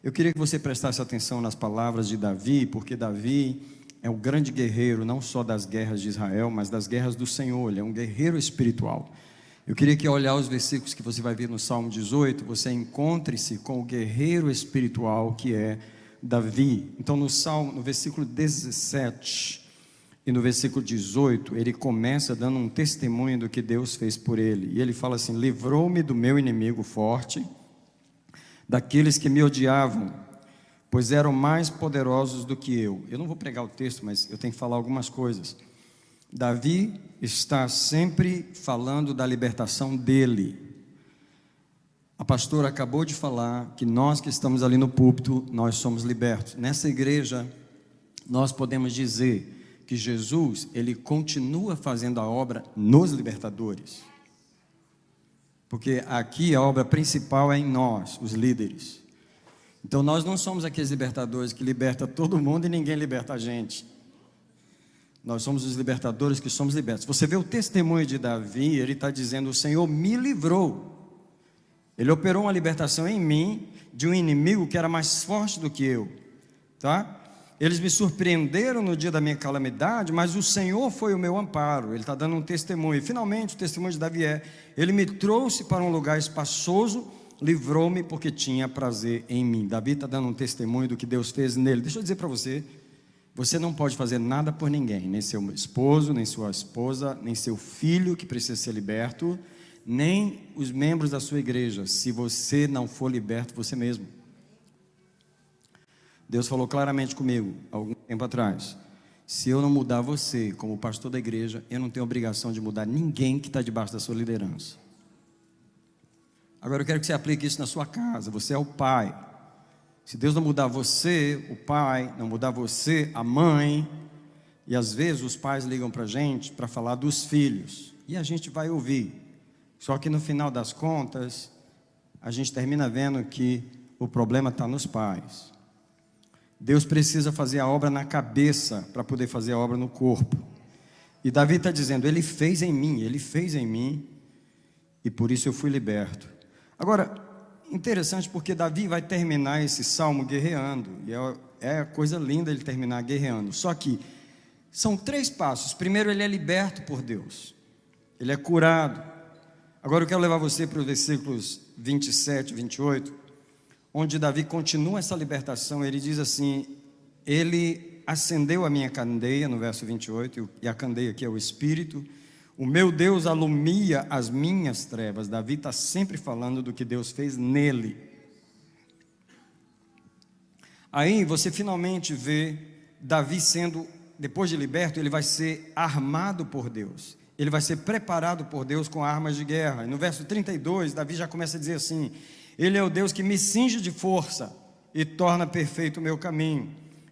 Eu queria que você prestasse atenção nas palavras de Davi, porque Davi é o grande guerreiro, não só das guerras de Israel, mas das guerras do Senhor. Ele é um guerreiro espiritual. Eu queria que, ao olhar os versículos que você vai ver no Salmo 18, você encontre-se com o guerreiro espiritual que é Davi. Então, no versículo 17 e no versículo 18, ele começa dando um testemunho do que Deus fez por ele. E ele fala assim: livrou-me do meu inimigo forte, daqueles que me odiavam, pois eram mais poderosos do que eu. Eu não vou pregar o texto, mas eu tenho que falar algumas coisas. Davi está sempre falando da libertação dele. A pastora acabou de falar que nós que estamos ali no púlpito, nós somos libertos. Nessa igreja, nós podemos dizer que Jesus, ele continua fazendo a obra nos libertadores. Porque aqui a obra principal é em nós, os líderes. Então nós não somos aqueles libertadores que libertam todo mundo e ninguém liberta a gente. Nós somos os libertadores que somos libertos. Você vê o testemunho de Davi, ele está dizendo: o Senhor me livrou. Ele operou uma libertação em mim, de um inimigo que era mais forte do que eu. Tá? Eles me surpreenderam no dia da minha calamidade, mas o Senhor foi o meu amparo. Ele está dando um testemunho. E finalmente o testemunho de Davi é: ele me trouxe para um lugar espaçoso, livrou-me porque tinha prazer em mim. Davi está dando um testemunho do que Deus fez nele. Deixa eu dizer para você, você não pode fazer nada por ninguém, nem seu esposo, nem sua esposa, nem seu filho que precisa ser liberto, nem os membros da sua igreja, se você não for liberto você mesmo. Deus falou claramente comigo, algum tempo atrás: se eu não mudar você como pastor da igreja, eu não tenho obrigação de mudar ninguém que está debaixo da sua liderança. Agora eu quero que você aplique isso na sua casa. Você é o pai. Se Deus não mudar você, o pai, não mudar você, a mãe, e às vezes os pais ligam para a gente para falar dos filhos, e a gente vai ouvir, só que no final das contas, a gente termina vendo que o problema está nos pais. Deus precisa fazer a obra na cabeça para poder fazer a obra no corpo. E Davi está dizendo: ele fez em mim, e por isso eu fui liberto. Agora, interessante, porque Davi vai terminar esse salmo guerreando, e é coisa linda ele terminar guerreando. Só que são 3 passos. Primeiro, ele é liberto por Deus, ele é curado. Agora eu quero levar você para os versículos 27 e 28, onde Davi continua essa libertação. Ele diz assim: ele acendeu a minha candeia, no verso 28, e a candeia aqui é o Espírito. O meu Deus alumia as minhas trevas. Davi está sempre falando do que Deus fez nele. Aí você finalmente vê Davi sendo, depois de liberto, ele vai ser armado por Deus. Ele vai ser preparado por Deus com armas de guerra. E no verso 32, Davi já começa a dizer assim: ele é o Deus que me cinge de força e torna perfeito o meu caminho.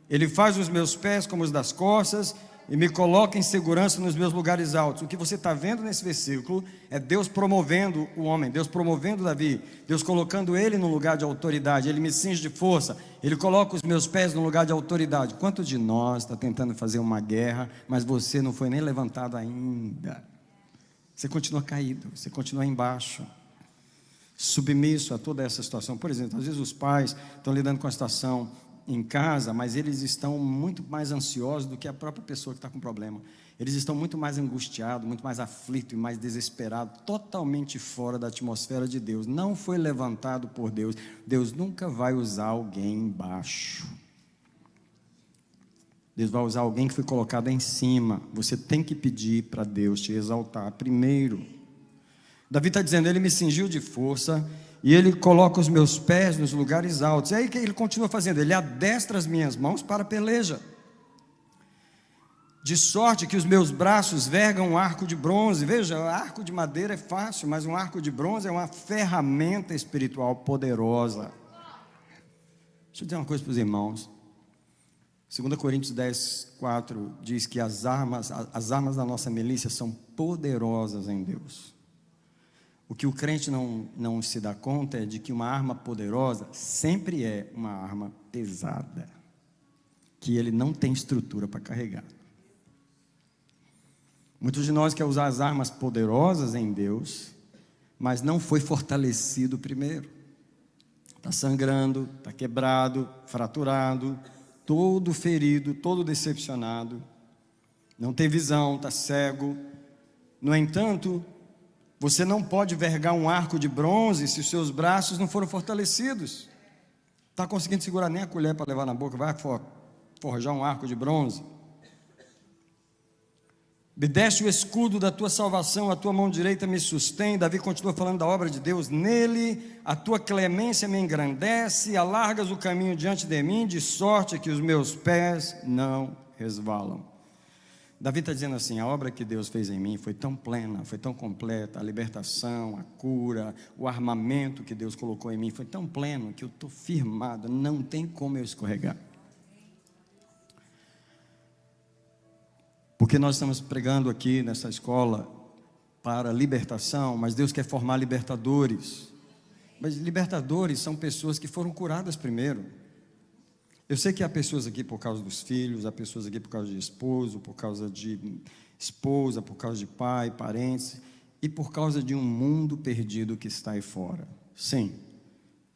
Ele faz os meus pés como os das costas e me coloca em segurança nos meus lugares altos. O que você está vendo nesse versículo é Deus promovendo o homem, Deus promovendo Davi, Deus colocando ele no lugar de autoridade. Ele me cinge de força, ele coloca os meus pés no lugar de autoridade. Quantos de nós está tentando fazer uma guerra, mas você não foi nem levantado ainda? Você continua caído, você continua embaixo, submisso a toda essa situação. Por exemplo, às vezes os pais estão lidando com a situação em casa, mas eles estão muito mais ansiosos do que a própria pessoa que está com problema. Eles estão muito mais angustiados, muito mais aflitos e mais desesperados, totalmente fora da atmosfera de Deus. Não foi levantado por Deus. Deus nunca vai usar alguém embaixo. Deus vai usar alguém que foi colocado em cima. Você tem que pedir para Deus te exaltar primeiro. Davi está dizendo: ele me cingiu de força e ele coloca os meus pés nos lugares altos. E aí que ele continua fazendo? Ele adestra as minhas mãos para a peleja, de sorte que os meus braços vergam um arco de bronze. Veja, arco de madeira é fácil, mas um arco de bronze é uma ferramenta espiritual poderosa. Deixa eu dizer uma coisa para os irmãos. 2 Coríntios 10, 4 diz que as armas da nossa milícia são poderosas em Deus. O que o crente não se dá conta é de que uma arma poderosa sempre é uma arma pesada, que ele não tem estrutura para carregar. Muitos de nós querem usar as armas poderosas em Deus, mas não foi fortalecido primeiro. está sangrando, está quebrado, fraturado, todo ferido, todo decepcionado, não tem visão, está cego. No entanto, você não pode vergar um arco de bronze se os seus braços não foram fortalecidos. Está conseguindo segurar nem a colher para levar na boca, vai forjar um arco de bronze. Me deste o escudo da tua salvação, a tua mão direita me sustém. Davi continua falando da obra de Deus. Nele a tua clemência me engrandece, alargas o caminho diante de mim, de sorte que os meus pés não resvalam. Davi está dizendo assim: a obra que Deus fez em mim foi tão plena, foi tão completa, a libertação, a cura, o armamento que Deus colocou em mim foi tão pleno que eu estou firmado, não tem como eu escorregar. Porque nós estamos pregando aqui nessa escola para libertação, mas Deus quer formar libertadores. Mas libertadores são pessoas que foram curadas primeiro. Eu sei que há pessoas aqui por causa dos filhos, há pessoas aqui por causa de esposo, por causa de esposa, por causa de pai, parentes, e por causa de um mundo perdido que está aí fora. Sim,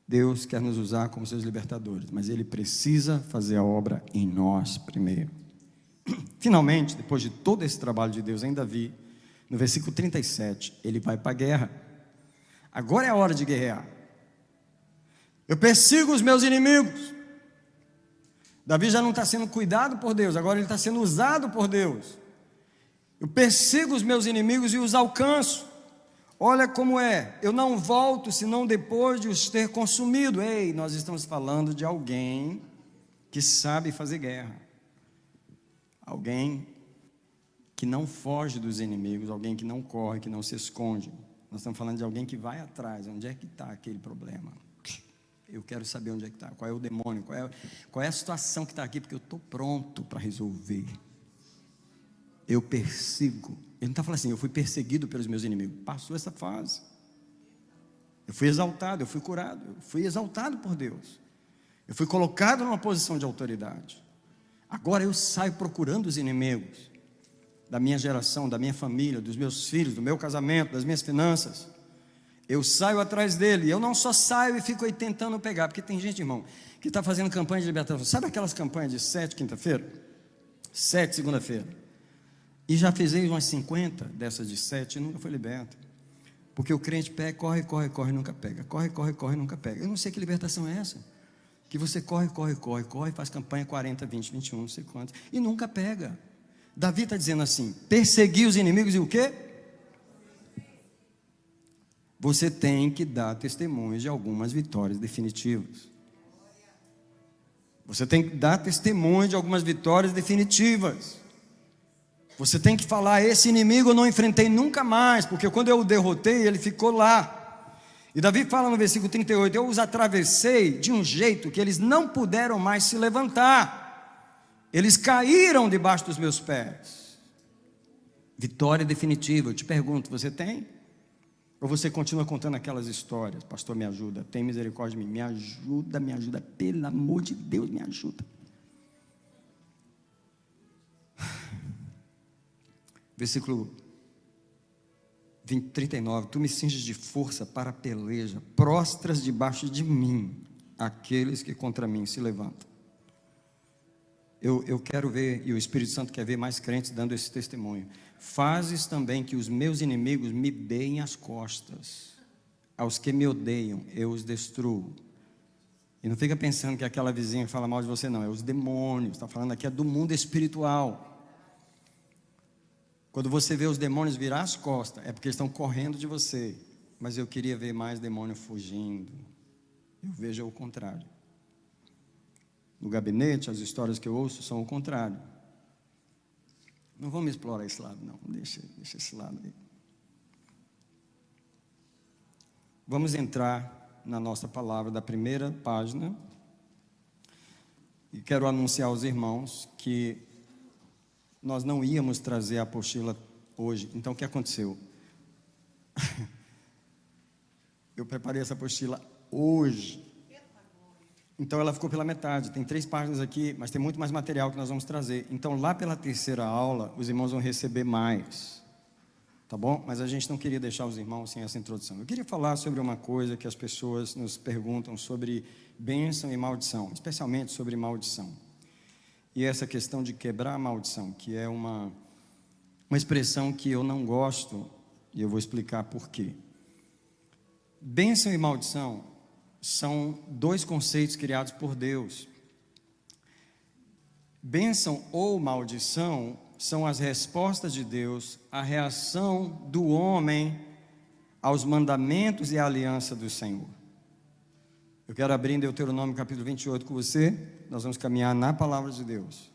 Deus quer nos usar como seus libertadores, mas Ele precisa fazer a obra em nós primeiro. Finalmente, depois de todo esse trabalho de Deus em Davi, no versículo 37, ele vai para a guerra. Agora é a hora de guerrear. Eu persigo os meus inimigos. Davi já não está sendo cuidado por Deus, agora ele está sendo usado por Deus. Eu persigo os meus inimigos e os alcanço. Olha como é, eu não volto senão depois de os ter consumido. Ei, nós estamos falando de alguém que sabe fazer guerra. Alguém que não foge dos inimigos, alguém que não corre, que não se esconde. Nós estamos falando de alguém que vai atrás. Onde é que está aquele problema? Eu quero saber onde é que está, qual é o demônio, qual é a situação que está aqui, porque eu estou pronto para resolver. Eu persigo. Ele não está falando assim, eu fui perseguido pelos meus inimigos. Passou essa fase. Eu fui exaltado, eu fui curado, eu fui exaltado por Deus. Eu fui colocado numa posição de autoridade. Agora eu saio procurando os inimigos da minha geração, da minha família, dos meus filhos, do meu casamento, das minhas finanças. Eu saio atrás dele. Eu não só saio e fico aí tentando pegar, porque tem gente, irmão, que está fazendo campanha de libertação. Sabe aquelas campanhas de 7 quinta-feira? 7 segunda-feira? E já fiz umas 50 dessas de 7 e nunca foi liberto. Porque o crente pega, corre, corre, corre, nunca pega. Corre, corre, corre, nunca pega. Eu não sei que libertação é essa. Que você corre, corre, corre, corre, faz campanha 40, 20, 21, não sei quantos, e nunca pega. Davi está dizendo assim: perseguir os inimigos e o quê? Você tem que dar testemunhos de algumas vitórias definitivas. Você tem que dar testemunho de algumas vitórias definitivas. Você tem que falar: esse inimigo eu não enfrentei nunca mais, porque quando eu o derrotei, ele ficou lá. E Davi fala no versículo 38, eu os atravessei de um jeito que eles não puderam mais se levantar. Eles caíram debaixo dos meus pés. Vitória definitiva. Eu te pergunto, você tem? Ou você continua contando aquelas histórias? Pastor, me ajuda, tem misericórdia de mim, me ajuda, pelo amor de Deus, me ajuda. Versículo 39, tu me cinges de força para a peleja, prostras debaixo de mim aqueles que contra mim se levantam. Eu quero ver, e o Espírito Santo quer ver mais crentes dando esse testemunho. Fazes também que os meus inimigos me deem as costas, aos que me odeiam eu os destruo. E não fica pensando que é aquela vizinha que fala mal de você, não, é os demônios. Está falando aqui é do mundo espiritual. Quando você vê os demônios virar as costas, é porque eles estão correndo de você. Mas eu queria ver mais demônio fugindo. Eu vejo o contrário. No gabinete, as histórias que eu ouço são o contrário. Não vamos explorar esse lado, não. Deixa esse lado aí. Vamos entrar na nossa palavra da primeira página. E quero anunciar aos irmãos que nós não íamos trazer a apostila hoje. Então o que aconteceu? Eu preparei essa apostila hoje. Então ela ficou pela metade. Tem 3 páginas aqui, mas tem muito mais material que nós vamos trazer. Então lá pela terceira aula, os irmãos vão receber mais. tá bom? Mas a gente não queria deixar os irmãos sem essa introdução. Eu queria falar sobre uma coisa que as pessoas nos perguntam sobre bênção e maldição, especialmente sobre maldição. E essa questão de quebrar a maldição, que é uma expressão que eu não gosto, e eu vou explicar por quê. Bênção e maldição são dois conceitos criados por Deus. Bênção ou maldição são as respostas de Deus, a reação do homem aos mandamentos e à aliança do Senhor. Eu quero abrir em Deuteronômio capítulo 28 com você, nós vamos caminhar na palavra de Deus.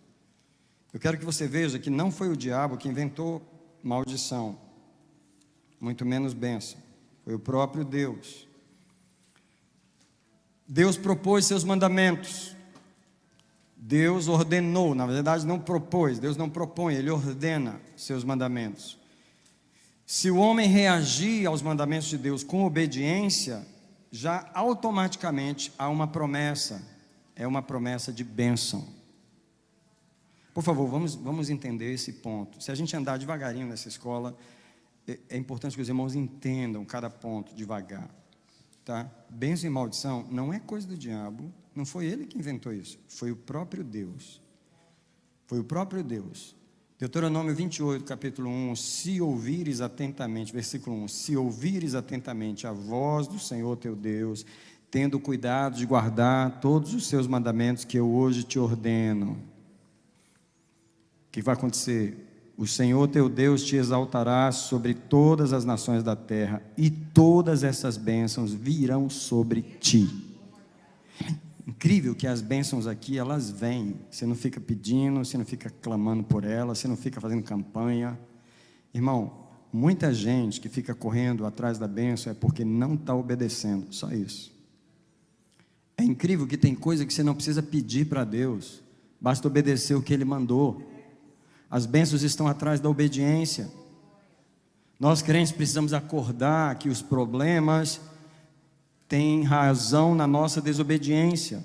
Eu quero que você veja que não foi o diabo que inventou maldição, muito menos bênção, foi o próprio Deus. Deus propôs seus mandamentos. Deus ordenou, na verdade não propôs, Deus não propõe, Ele ordena seus mandamentos. Se o homem reagir aos mandamentos de Deus com obediência, já automaticamente há uma promessa, é uma promessa de bênção. Por favor, vamos entender esse ponto. Se a gente andar devagarinho nessa escola, é importante que os irmãos entendam cada ponto devagar. Tá? Bênção e maldição não é coisa do diabo, não foi ele que inventou isso, foi o próprio Deus. Foi o próprio Deus. Deuteronômio 28, capítulo 1, se ouvires atentamente, versículo 1, se ouvires atentamente a voz do Senhor teu Deus, tendo cuidado de guardar todos os seus mandamentos que eu hoje te ordeno. O que vai acontecer? O Senhor teu Deus te exaltará sobre todas as nações da terra, e todas essas bênçãos virão sobre ti. Incrível que as bênçãos aqui, elas vêm. Você não fica pedindo, você não fica clamando por elas, você não fica fazendo campanha. Irmão, muita gente que fica correndo atrás da bênção é porque não está obedecendo, só isso. É incrível que tem coisa que você não precisa pedir para Deus, basta obedecer o que Ele mandou. As bênçãos estão atrás da obediência. Nós crentes precisamos acordar que os problemas têm razão na nossa desobediência.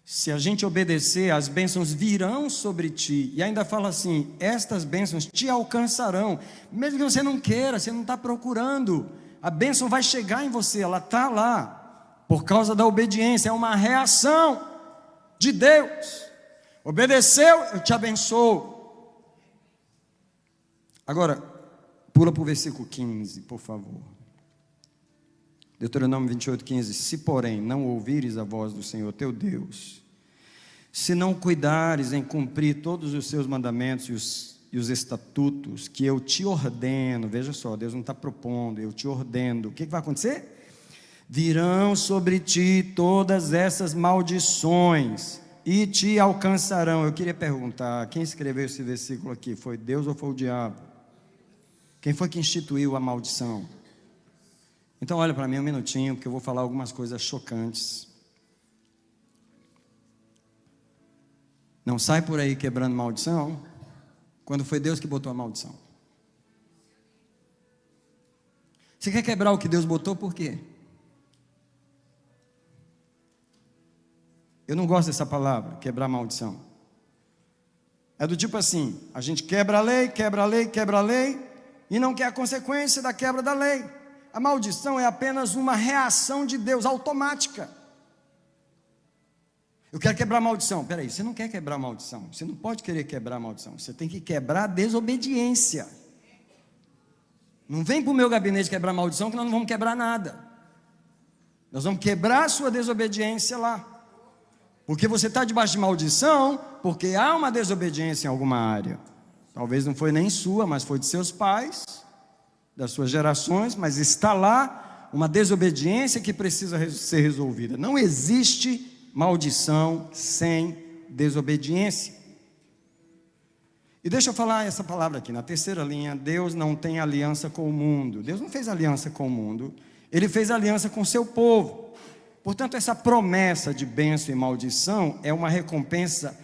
Se a gente obedecer, as bênçãos virão sobre ti. E ainda fala assim, estas bênçãos te alcançarão. Mesmo que você não queira, você não está procurando, a bênção vai chegar em você, ela está lá. Por causa da obediência, é uma reação de Deus. Obedeceu, eu te abençoo. Agora, pula para o versículo 15, por favor. Deuteronômio 28, 15. Se, porém, não ouvires a voz do Senhor teu Deus, se não cuidares em cumprir todos os seus mandamentos e os estatutos que eu te ordeno, veja só, Deus não está propondo, eu te ordeno, o que vai acontecer? Virão sobre ti todas essas maldições e te alcançarão. Eu queria perguntar, quem escreveu esse versículo aqui? Foi Deus ou foi o diabo? Quem foi que instituiu a maldição? Então olha para mim um minutinho, porque eu vou falar algumas coisas chocantes. Não sai por aí quebrando maldição, quando foi Deus que botou a maldição. Você quer quebrar o que Deus botou, por quê? Eu não gosto dessa palavra, quebrar maldição. É do tipo assim, a gente quebra a lei, quebra a lei, quebra a lei, e não quer a consequência da quebra da lei. A maldição é apenas uma reação de Deus, automática. Eu quero quebrar a maldição. Peraí, você não quer quebrar a maldição. Você não pode querer quebrar a maldição. Você tem que quebrar a desobediência. Não vem para o meu gabinete quebrar a maldição, que nós não vamos quebrar nada. Nós vamos quebrar a sua desobediência lá. Porque você está debaixo de maldição, porque há uma desobediência em alguma área. Talvez não foi nem sua, mas foi de seus pais, das suas gerações, mas está lá uma desobediência que precisa ser resolvida. Não existe maldição sem desobediência. E deixa eu falar essa palavra aqui, na terceira linha, Deus não tem aliança com o mundo. Deus não fez aliança com o mundo, Ele fez aliança com o seu povo. Portanto, essa promessa de bênção e maldição é uma recompensa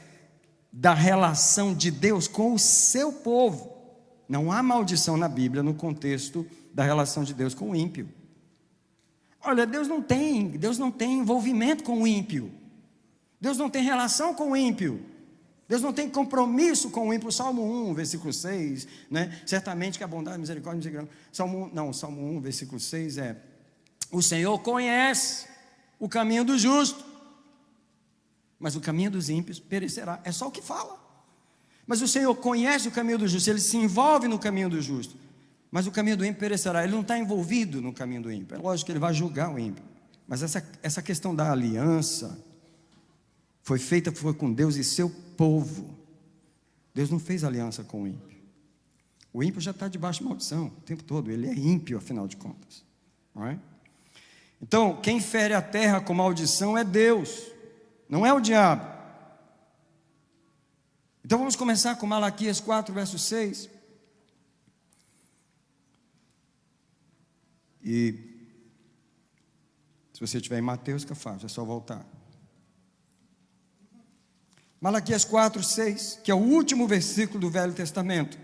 da relação de Deus com o seu povo. Não há maldição na Bíblia no contexto da relação de Deus com o ímpio. Olha, Deus não tem envolvimento com o ímpio. Deus não tem relação com o ímpio. Deus não tem compromisso com o ímpio. Salmo 1, versículo 6, né? Certamente que a bondade, misericórdia, misericórdia. Salmo 1, versículo 6 é: o Senhor conhece o caminho do justo, mas o caminho dos ímpios perecerá. É só o que fala. Mas o Senhor conhece o caminho do justo, ele se envolve no caminho do justo, mas o caminho do ímpio perecerá. Ele não está envolvido no caminho do ímpio. É lógico que ele vai julgar o ímpio, mas essa questão da aliança foi feita com Deus e seu povo. Deus não fez aliança com o ímpio. O ímpio já está debaixo de maldição o tempo todo. Ele é ímpio, afinal de contas, não é? Então, quem fere a terra com maldição é Deus, não é o diabo. Então vamos começar com Malaquias 4, verso 6. E se você estiver em Mateus, fica fácil, é só voltar. Malaquias 4, 6, que é o último versículo do Velho Testamento.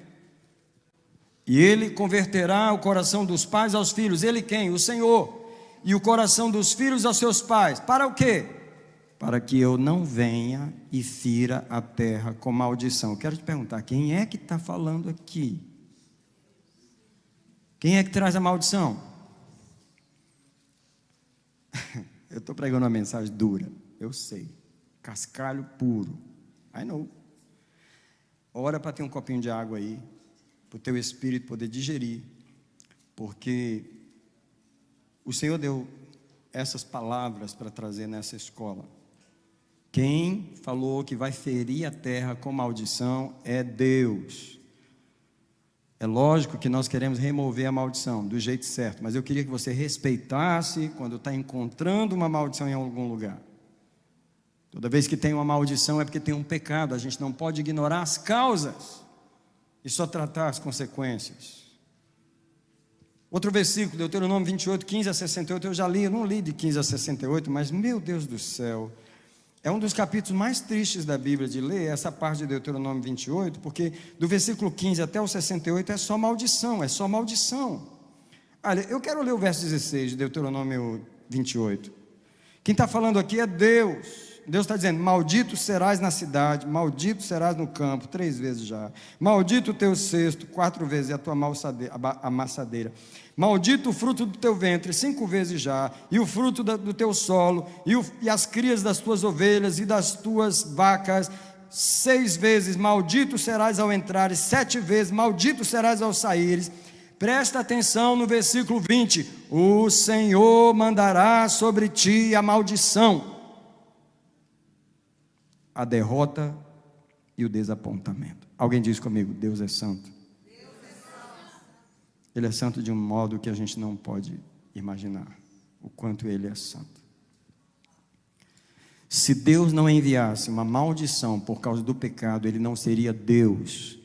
E ele converterá o coração dos pais aos filhos. Ele quem? O Senhor. E o coração dos filhos aos seus pais. Para o quê? Para que eu não venha e fira a terra com maldição. Quero te perguntar, quem é que está falando aqui? Quem é que traz a maldição? Eu estou pregando uma mensagem dura, eu sei. Cascalho puro. I know. Ora para ter um copinho de água aí, para o teu espírito poder digerir, porque o Senhor deu essas palavras para trazer nessa escola. Quem falou que vai ferir a terra com maldição é Deus. É lógico que nós queremos remover a maldição do jeito certo, mas eu queria que você respeitasse quando está encontrando uma maldição em algum lugar. Toda vez que tem uma maldição é porque tem um pecado. A gente não pode ignorar as causas e só tratar as consequências. Outro versículo, Deuteronômio 28, 15 a 68, eu já li, eu não li de 15 a 68, mas meu Deus do céu, é um dos capítulos mais tristes da Bíblia de ler, essa parte de Deuteronômio 28, porque do versículo 15 até o 68 é só maldição, é só maldição. Olha, eu quero ler o verso 16 de Deuteronômio 28. Quem está falando aqui é Deus. Deus está dizendo: maldito serás na cidade, maldito serás no campo, 3 vezes já. Maldito o teu cesto, 4 vezes, e a tua amassadeira. Maldito o fruto do teu ventre, 5 vezes já. E o fruto do teu solo, e as crias das tuas ovelhas e das tuas vacas, 6 vezes. Maldito serás ao entrares, 7 vezes. Maldito serás ao saíres. Presta atenção no versículo 20. O Senhor mandará sobre ti a maldição, a derrota e o desapontamento. Alguém diz comigo: Deus é santo. Deus é santo. Ele é santo de um modo que a gente não pode imaginar o quanto Ele é santo. Se Deus não enviasse uma maldição por causa do pecado, Ele não seria Deus.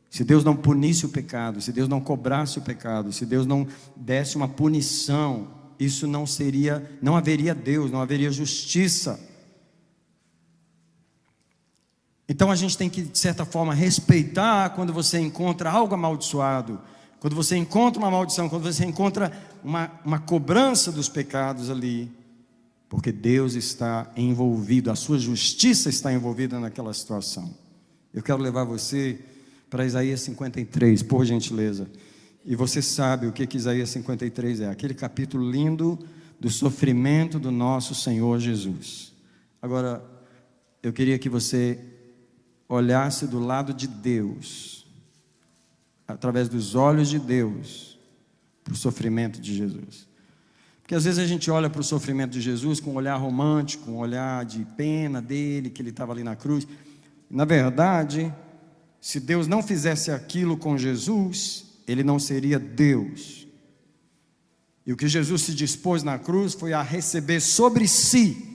Se Deus não punisse o pecado, se Deus não cobrasse o pecado, se Deus não desse uma punição, isso não haveria Deus, não haveria justiça. Então a gente tem que, de certa forma, respeitar quando você encontra algo amaldiçoado, quando você encontra uma maldição, quando você encontra uma cobrança dos pecados ali, porque Deus está envolvido, a sua justiça está envolvida naquela situação. Eu quero levar você para Isaías 53, por gentileza. E você sabe o que Isaías 53 é, aquele capítulo lindo do sofrimento do nosso Senhor Jesus. Agora, eu queria que você olhasse do lado de Deus, através dos olhos de Deus, para o sofrimento de Jesus. Porque às vezes a gente olha para o sofrimento de Jesus com um olhar romântico, um olhar de pena dele, que ele estava ali na cruz. Na verdade, se Deus não fizesse aquilo com Jesus, ele não seria Deus. E o que Jesus se dispôs na cruz foi a receber sobre si.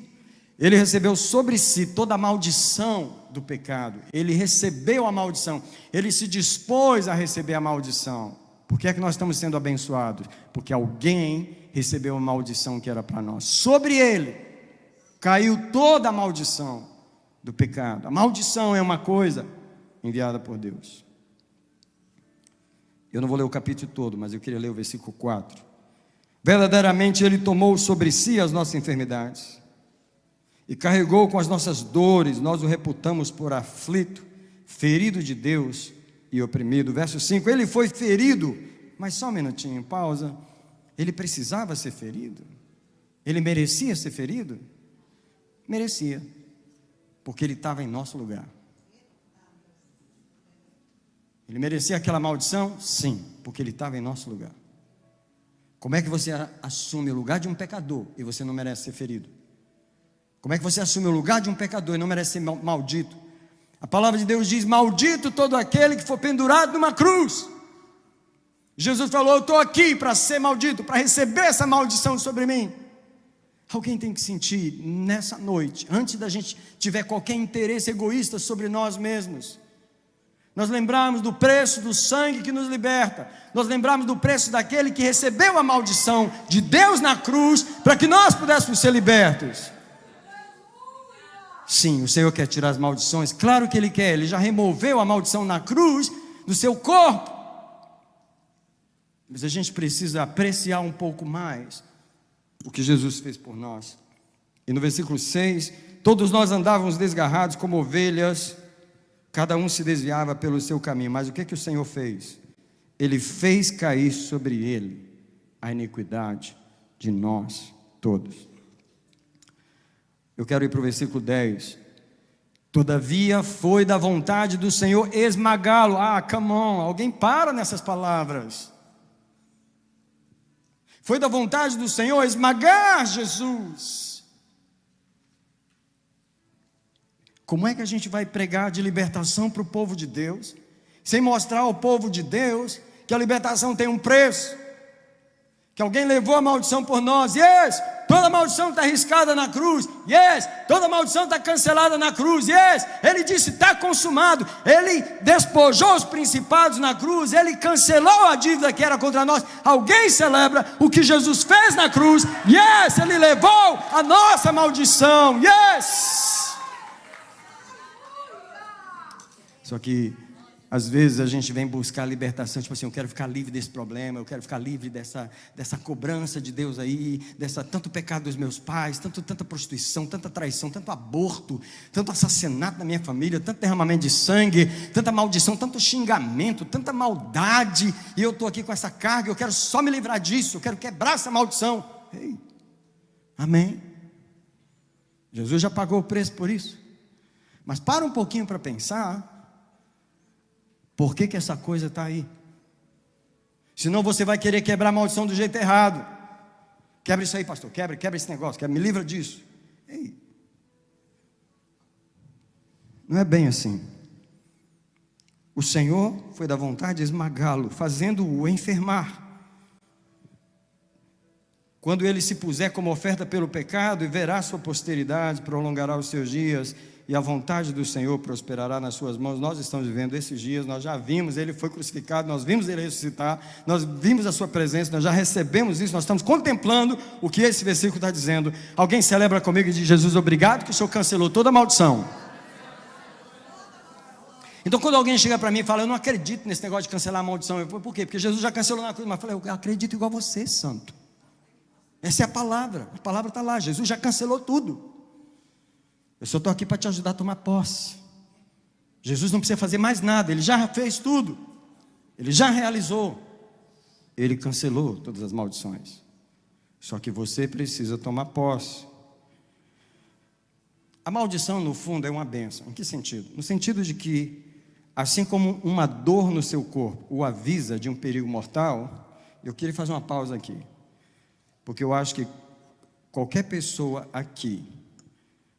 Ele recebeu sobre si toda a maldição do pecado. Ele recebeu a maldição. Ele se dispôs a receber a maldição. Por que é que nós estamos sendo abençoados? Porque alguém recebeu a maldição que era para nós. Sobre ele caiu toda a maldição do pecado. A maldição é uma coisa enviada por Deus. Eu não vou ler o capítulo todo, mas eu queria ler o versículo 4. Verdadeiramente ele tomou sobre si as nossas enfermidades e carregou com as nossas dores, nós o reputamos por aflito, ferido de Deus e oprimido. Verso 5, ele foi ferido, mas só um minutinho, pausa. Ele precisava ser ferido? Ele merecia ser ferido? Merecia, porque ele estava em nosso lugar. Ele merecia aquela maldição? Sim, porque ele estava em nosso lugar. Como é que você assume o lugar de um pecador e você não merece ser ferido? Como é que você assume o lugar de um pecador e não merece ser maldito? A palavra de Deus diz: maldito todo aquele que for pendurado numa cruz. Jesus falou: eu estou aqui para ser maldito, para receber essa maldição sobre mim. Alguém tem que sentir nessa noite, antes da gente tiver qualquer interesse egoísta sobre nós mesmos, nós lembrarmos do preço do sangue que nos liberta, nós lembrarmos do preço daquele que recebeu a maldição de Deus na cruz, para que nós pudéssemos ser libertos. Sim, o Senhor quer tirar as maldições, claro que Ele quer, Ele já removeu a maldição na cruz do seu corpo, mas a gente precisa apreciar um pouco mais o que Jesus fez por nós. E no versículo 6, todos nós andávamos desgarrados como ovelhas, cada um se desviava pelo seu caminho, mas o que o Senhor fez? Ele fez cair sobre Ele a iniquidade de nós todos. Eu quero ir para o versículo 10. Todavia foi da vontade do Senhor esmagá-lo. Come on, alguém para nessas palavras. Foi da vontade do Senhor esmagar Jesus. Como é que a gente vai pregar de libertação para o povo de Deus, sem mostrar ao povo de Deus que a libertação tem um preço, que alguém levou a maldição por nós? Yes, toda maldição está riscada na cruz. Yes, toda maldição está cancelada na cruz. Yes, Ele disse: está consumado. Ele despojou os principados na cruz. Ele cancelou a dívida que era contra nós. Alguém celebra o que Jesus fez na cruz? Yes, Ele levou a nossa maldição. Yes. Só que às vezes a gente vem buscar a libertação, tipo assim, eu quero ficar livre desse problema, eu quero ficar livre dessa cobrança de Deus aí, tanto pecado dos meus pais, tanta prostituição, tanta traição, tanto aborto, tanto assassinato na minha família, tanto derramamento de sangue, tanta maldição, tanto xingamento, tanta maldade, e eu estou aqui com essa carga, eu quero só me livrar disso, eu quero quebrar essa maldição. Ei, amém? Jesus já pagou o preço por isso. Mas para um pouquinho para pensar, por que essa coisa está aí? Senão você vai querer quebrar a maldição do jeito errado. Quebra isso aí, pastor, quebra esse negócio, me livra disso. Ei, não é bem assim. O Senhor foi da vontade de esmagá-lo, fazendo-o enfermar. Quando ele se puser como oferta pelo pecado, e verá sua posteridade, prolongará os seus dias, e a vontade do Senhor prosperará nas suas mãos. Nós estamos vivendo esses dias, nós já vimos, Ele foi crucificado, nós vimos Ele ressuscitar, nós vimos a sua presença, nós já recebemos isso, nós estamos contemplando o que esse versículo está dizendo. Alguém celebra comigo e diz: Jesus, obrigado que o Senhor cancelou toda a maldição. Então quando alguém chega para mim e fala: eu não acredito nesse negócio de cancelar a maldição, eu falo: por quê? Porque Jesus já cancelou na cruz. Mas eu falei: eu acredito igual você, santo. Essa é a palavra está lá, Jesus já cancelou tudo. Eu só estou aqui para te ajudar a tomar posse. Jesus não precisa fazer mais nada, Ele já fez tudo, Ele já realizou, Ele cancelou todas as maldições. Só que você precisa tomar posse. A maldição, no fundo, é uma bênção. Em que sentido? No sentido de que, assim como uma dor no seu corpo o avisa de um perigo mortal, eu queria fazer uma pausa aqui, porque eu acho que qualquer pessoa aqui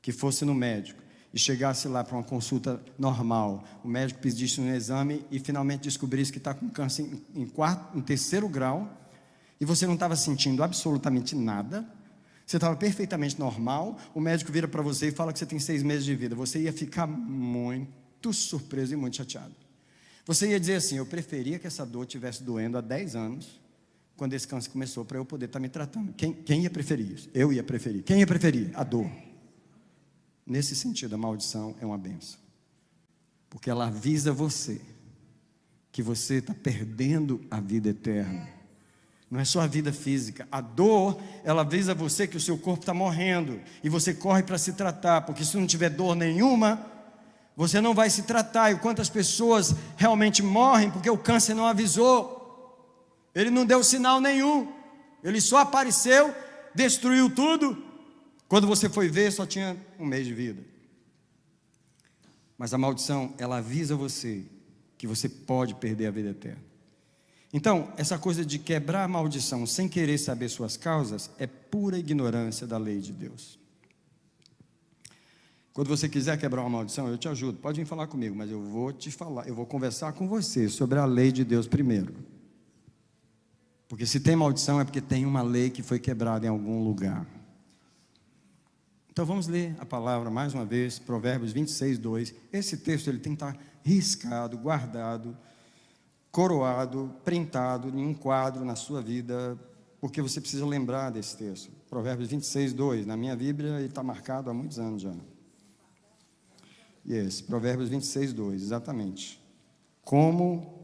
que fosse no médico e chegasse lá para uma consulta normal, o médico pedisse um exame e finalmente descobrisse que está com câncer em terceiro grau, e você não estava sentindo absolutamente nada, você estava perfeitamente normal, o médico vira para você e fala que você tem 6 meses de vida, você ia ficar muito surpreso e muito chateado. Você ia dizer assim: eu preferia que essa dor estivesse doendo há 10 anos, quando esse câncer começou, para eu poder estar me tratando. Quem ia preferir isso? Eu ia preferir. Quem ia preferir? A dor. Nesse sentido, a maldição é uma bênção, porque ela avisa você que você está perdendo a vida eterna, Não é só a vida física. A dor, ela avisa você que o seu corpo está morrendo. E você corre para se tratar. Porque se não tiver dor nenhuma, você não vai se tratar. E quantas pessoas realmente morrem porque o câncer não avisou. Ele não deu sinal nenhum. Ele só apareceu, destruiu tudo. Quando você foi ver, só tinha um mês de vida. Mas a maldição, ela avisa você que você pode perder a vida eterna. Então, essa coisa de quebrar a maldição sem querer saber suas causas é pura ignorância da lei de Deus. Quando você quiser quebrar uma maldição, eu te ajudo. Pode vir falar comigo, mas eu vou te falar, eu vou conversar com você sobre a lei de Deus primeiro. Porque se tem maldição é porque tem uma lei que foi quebrada em algum lugar. Então vamos ler a palavra mais uma vez, Provérbios 26, 2. Esse texto ele tem que estar riscado, guardado, coroado, printado em um quadro na sua vida, porque você precisa lembrar desse texto. Provérbios 26, 2. Na minha Bíblia ele está marcado há muitos anos já. Provérbios 26, 2, exatamente. Como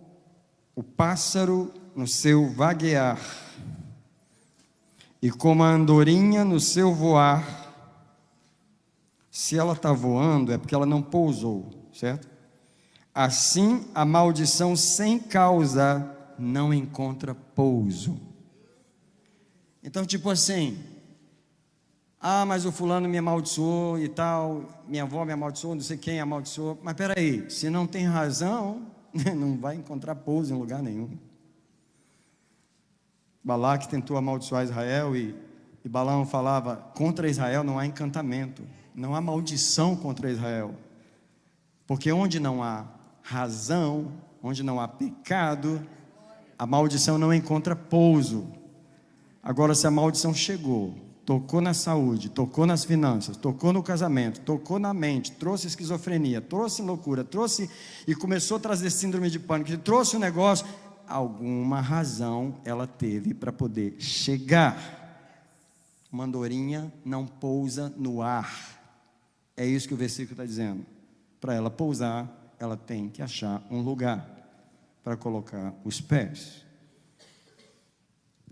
o pássaro no seu vaguear, e como a andorinha no seu voar. Se ela está voando, é porque ela não pousou, certo? Assim, a maldição sem causa não encontra pouso. Então, tipo assim, mas o fulano me amaldiçoou e tal, minha avó me amaldiçoou, não sei quem amaldiçoou. Mas peraí, se não tem razão, não vai encontrar pouso em lugar nenhum. Balaque tentou amaldiçoar Israel e Balaão falava, contra Israel não há encantamento, não há maldição contra Israel. Porque onde não há razão, onde não há pecado, a maldição não encontra pouso. Agora, se a maldição chegou, tocou na saúde, tocou nas finanças, tocou no casamento, tocou na mente, trouxe esquizofrenia, trouxe loucura, trouxe e começou a trazer síndrome de pânico, trouxe um negócio, alguma razão ela teve para poder chegar. Uma andorinha não pousa no ar. É isso que o versículo está dizendo. Para ela pousar, ela tem que achar um lugar para colocar os pés.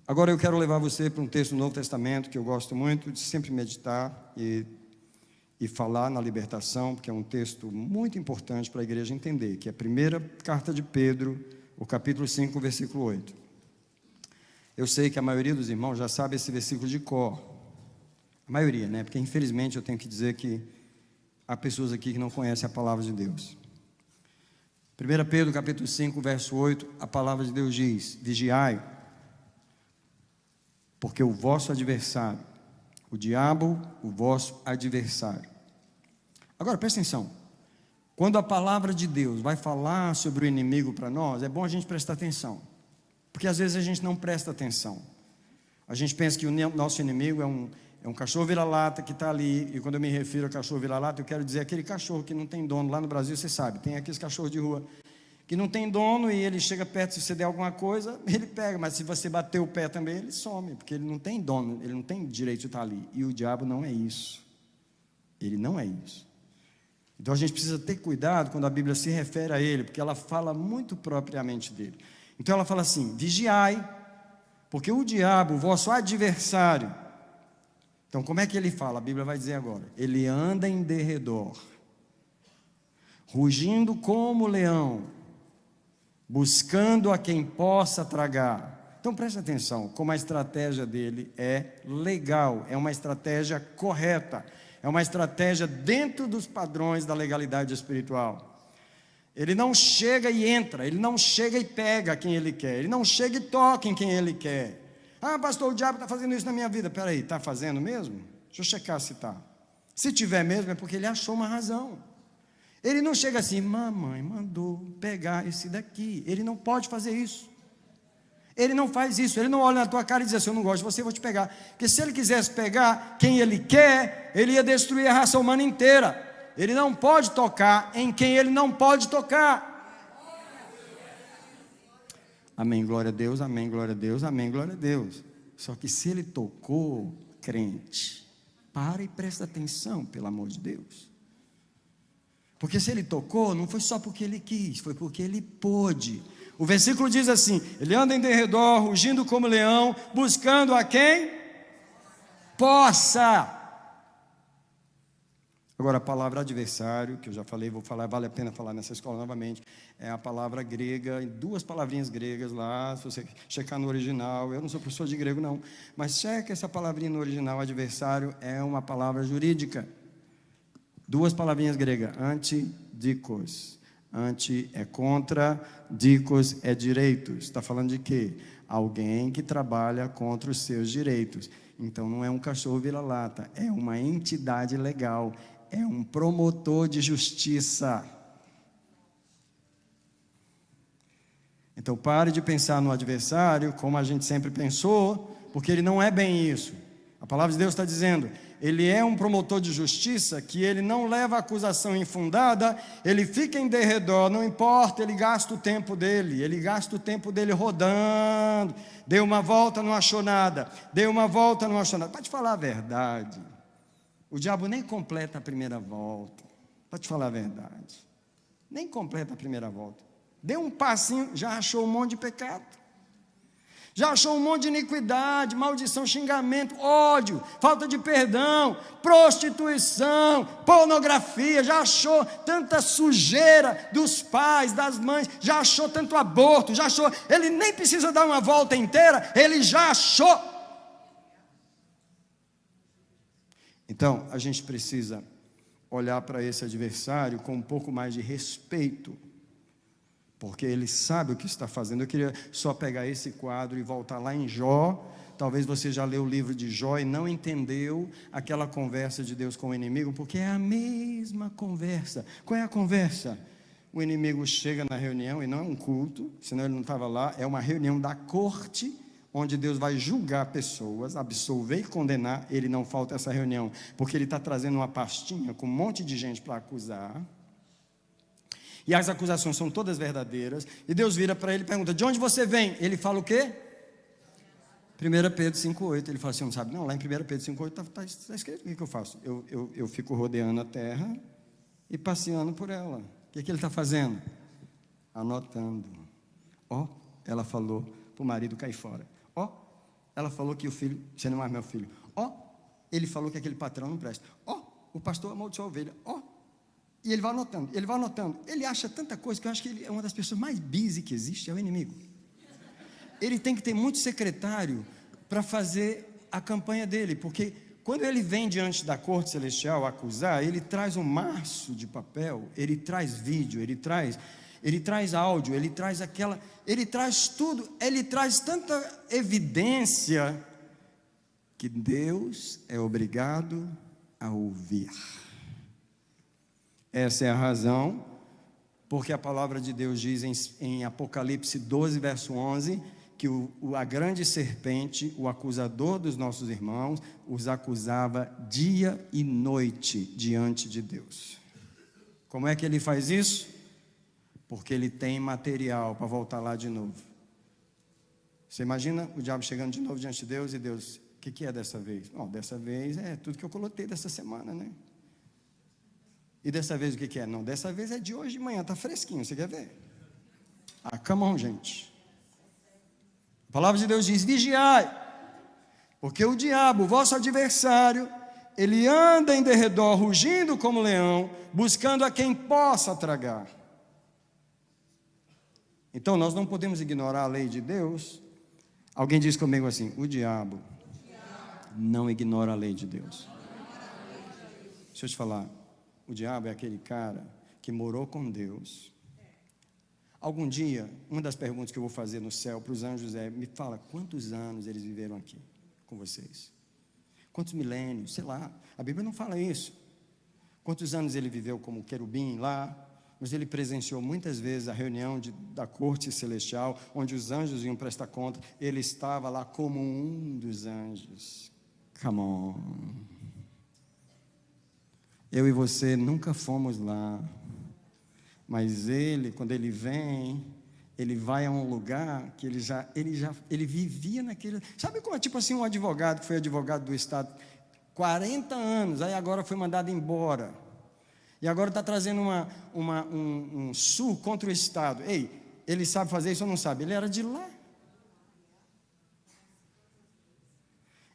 Agora eu quero levar você para um texto do Novo Testamento que eu gosto muito de sempre meditar e falar na libertação, porque é um texto muito importante para a igreja entender, que é a primeira carta de Pedro, o capítulo 5, versículo 8. Eu sei que a maioria dos irmãos já sabe esse versículo de cor. A maioria, né? Porque infelizmente eu tenho que dizer que há pessoas aqui que não conhecem a palavra de Deus. 1 Pedro capítulo 5, verso 8, a palavra de Deus diz, vigiai, porque o vosso adversário, o diabo, o vosso adversário. Agora presta atenção, quando a palavra de Deus vai falar sobre o inimigo para nós, é bom a gente prestar atenção, porque às vezes a gente não presta atenção. A gente pensa que o nosso inimigo é um cachorro vira-lata que está ali, e quando eu me refiro a cachorro vira-lata, eu quero dizer aquele cachorro que não tem dono. Lá no Brasil, você sabe, tem aqueles cachorros de rua que não tem dono, e ele chega perto, se você der alguma coisa, ele pega, mas se você bater o pé também, ele some, porque ele não tem dono, ele não tem direito de estar ali, e o diabo não é isso, ele não é isso. Então a gente precisa ter cuidado quando a Bíblia se refere a ele, porque ela fala muito propriamente dele. Então ela fala assim, vigiai, porque o diabo, o vosso adversário. Então como é que ele fala? A Bíblia vai dizer agora, ele anda em derredor, rugindo como leão, buscando a quem possa tragar. Então preste atenção, como a estratégia dele é legal, é uma estratégia correta, é uma estratégia dentro dos padrões da legalidade espiritual. Ele não chega e entra, ele não chega e pega quem ele quer, ele não chega e toca em quem ele quer. Pastor, o diabo está fazendo isso na minha vida. Peraí, está fazendo mesmo? Deixa eu checar se está. Se tiver mesmo, é porque ele achou uma razão. Ele não chega assim, mamãe mandou pegar esse daqui. Ele não pode fazer isso. Ele não faz isso, ele não olha na tua cara e diz assim, eu não gosto de você, eu vou te pegar. Porque se ele quisesse pegar quem ele quer, ele ia destruir a raça humana inteira. Ele não pode tocar em quem ele não pode tocar. Amém, glória a Deus, amém, glória a Deus, amém, glória a Deus. Só que se ele tocou, crente, para e presta atenção, pelo amor de Deus. Porque se ele tocou, não foi só porque ele quis, foi porque ele pôde. O versículo diz assim: ele anda em derredor, rugindo como leão, buscando a quem possa. Agora, a palavra adversário, que eu já falei, vou falar, vale a pena falar nessa escola novamente, é a palavra grega, duas palavrinhas gregas lá, se você checar no original, eu não sou professor de grego não, mas checa essa palavrinha no original, adversário é uma palavra jurídica. Duas palavrinhas gregas, antidikos. Anti é contra, dikos é direitos. Está falando de quê? Alguém que trabalha contra os seus direitos. Então não é um cachorro vira-lata, é uma entidade legal, é um promotor de justiça. Então pare de pensar no adversário como a gente sempre pensou, porque ele não é bem isso. A palavra de Deus está dizendo, ele é um promotor de justiça, que ele não leva acusação infundada, ele fica em derredor, não importa, ele gasta o tempo dele rodando, deu uma volta, não achou nada, deu uma volta, não achou nada. Para te falar a verdade, o diabo nem completa a primeira volta, para te falar a verdade, nem completa a primeira volta, deu um passinho, já achou um monte de pecado. Já achou um monte de iniquidade, maldição, xingamento, ódio, falta de perdão, prostituição, pornografia, já achou tanta sujeira dos pais, das mães, já achou tanto aborto, já achou, ele nem precisa dar uma volta inteira, ele já achou. Então, a gente precisa olhar para esse adversário com um pouco mais de respeito, porque ele sabe o que está fazendo. Eu queria só pegar esse quadro e voltar lá em Jó. Talvez você já leu o livro de Jó e não entendeu aquela conversa de Deus com o inimigo, porque é a mesma conversa. Qual é a conversa? O inimigo chega na reunião, e não é um culto, senão ele não estava lá, é uma reunião da corte, onde Deus vai julgar pessoas, absolver e condenar. Ele não falta essa reunião, porque ele está trazendo uma pastinha com um monte de gente para acusar, e as acusações são todas verdadeiras, e Deus vira para ele e pergunta, de onde você vem? Ele fala o quê? 1 Pedro 5,8, ele fala assim, não sabe? Não, lá em 1 Pedro 5,8 está escrito, o que eu faço? Eu fico rodeando a terra e passeando por ela. O que ele está fazendo? Anotando. Ela falou para o marido cair fora. Ela falou que o filho, você não é mais meu filho. Ele falou que aquele patrão não presta. O pastor amaldiçoou a ovelha. E ele vai anotando, ele acha tanta coisa, que eu acho que ele é uma das pessoas mais busy que existe, é o inimigo. Ele tem que ter muito secretário para fazer a campanha dele, porque quando ele vem diante da corte celestial acusar, ele traz um maço de papel, ele traz vídeo, ele traz áudio, ele traz tudo, ele traz tanta evidência, que Deus é obrigado a ouvir. Essa é a razão, porque a palavra de Deus diz em Apocalipse 12, verso 11, que a grande serpente, o acusador dos nossos irmãos, os acusava dia e noite diante de Deus. Como é que ele faz isso? Porque ele tem material para voltar lá de novo. Você imagina o diabo chegando de novo diante de Deus, e Deus, o que é dessa vez? Dessa vez é tudo que eu coloquei dessa semana, né? E dessa vez o que é? Não, dessa vez é de hoje de manhã, está fresquinho, você quer ver? Come on, gente. A palavra de Deus diz, vigiai, porque o diabo, o vosso adversário, ele anda em derredor, rugindo como leão, buscando a quem possa tragar. Então nós não podemos ignorar a lei de Deus. Alguém diz comigo assim, o diabo não ignora a lei de Deus. Deixa eu te falar. O diabo é aquele cara que morou com Deus. Algum dia, uma das perguntas que eu vou fazer no céu para os anjos é, me fala, quantos anos eles viveram aqui com vocês? Quantos milênios? Sei lá, a Bíblia não fala isso. Quantos anos ele viveu como querubim lá? Mas ele presenciou muitas vezes a reunião da corte celestial, onde os anjos iam prestar conta. Ele estava lá como um dos anjos. Come on. Eu e você nunca fomos lá, mas ele, quando ele vem, ele vai a um lugar que ele vivia naquele... Sabe como é tipo assim um advogado que foi advogado do Estado 40 anos, aí agora foi mandado embora, e agora está trazendo um sul contra o Estado. Ei, ele sabe fazer isso ou não sabe? Ele era de lá.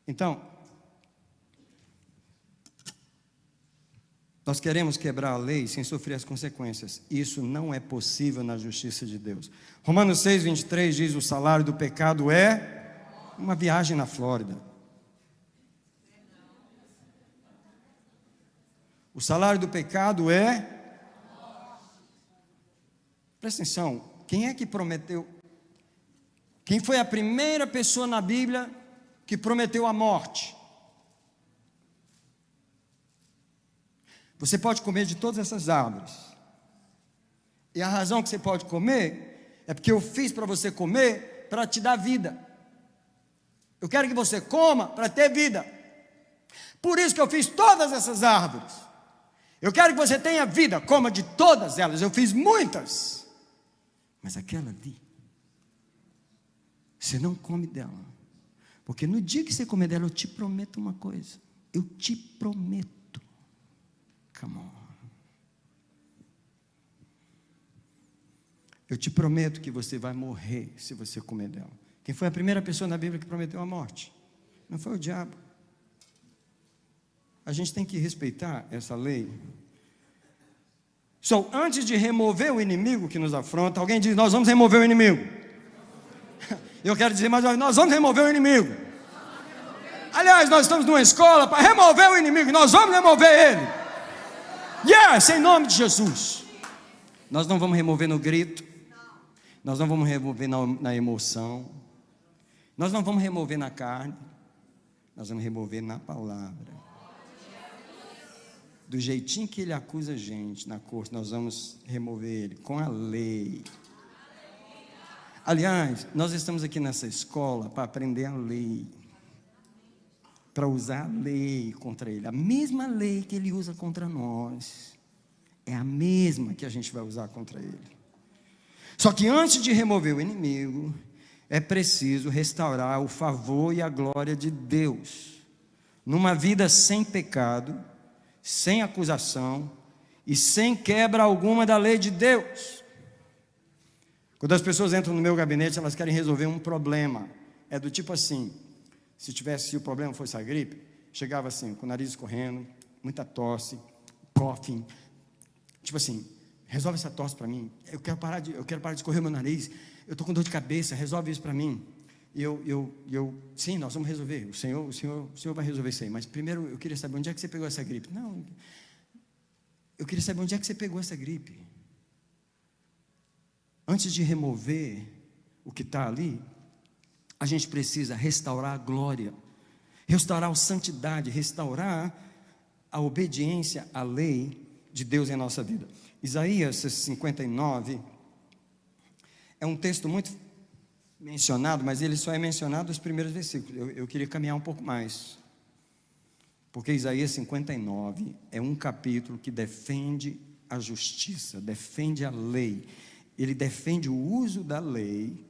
Então, nós queremos quebrar a lei sem sofrer as consequências. Isso não é possível na justiça de Deus. Romanos 6, 23 diz: o salário do pecado é uma viagem na Flórida. O salário do pecado é... Presta atenção, quem é que prometeu? Quem foi a primeira pessoa na Bíblia que prometeu a morte? Você pode comer de todas essas árvores. E a razão que você pode comer é porque eu fiz para você comer para te dar vida. Eu quero que você coma para ter vida. Por isso que eu fiz todas essas árvores. Eu quero que você tenha vida, coma de todas elas. Eu fiz muitas. Mas aquela ali, você não come dela. Porque no dia que você comer dela, eu te prometo uma coisa. Eu te prometo. Come on. Eu te prometo que você vai morrer se você comer dela. Quem foi a primeira pessoa na Bíblia que prometeu a morte? Não foi o diabo. A gente tem que respeitar essa lei. Antes de remover o inimigo que nos afronta, alguém diz: nós vamos remover o inimigo. Eu quero dizer mais uma vez: nós vamos remover o inimigo. Aliás, nós estamos numa escola para remover o inimigo. Nós vamos remover ele. Yes, em nome de Jesus. Nós não vamos remover no grito. Nós não vamos remover na emoção. Nós não vamos remover na carne. Nós vamos remover na palavra. Do jeitinho que ele acusa a gente na corte, nós vamos remover ele com a lei. Aliás, nós estamos aqui nessa escola para aprender a lei, para usar a lei contra ele. A mesma lei que ele usa contra nós é a mesma que a gente vai usar contra ele. Só que antes de remover o inimigo, é preciso restaurar o favor e a glória de Deus numa vida sem pecado, sem acusação e sem quebra alguma da lei de Deus. Quando as pessoas entram no meu gabinete, elas querem resolver um problema. É do tipo assim: se o problema fosse a gripe, chegava assim, com o nariz escorrendo, muita tosse, coughing, tipo assim: resolve essa tosse para mim, eu quero parar de escorrer o meu nariz, eu estou com dor de cabeça, resolve isso para mim. E sim, nós vamos resolver, o Senhor vai resolver isso aí, mas primeiro eu queria saber onde é que você pegou essa gripe. Não, eu queria saber onde é que você pegou essa gripe. Antes de remover o que está ali, a gente precisa restaurar a glória, restaurar a santidade, restaurar a obediência à lei de Deus em nossa vida. Isaías 59 é um texto muito mencionado, mas ele só é mencionado nos primeiros versículos. Eu queria caminhar um pouco mais, porque Isaías 59 é um capítulo que defende a justiça, defende a lei. Ele defende o uso da lei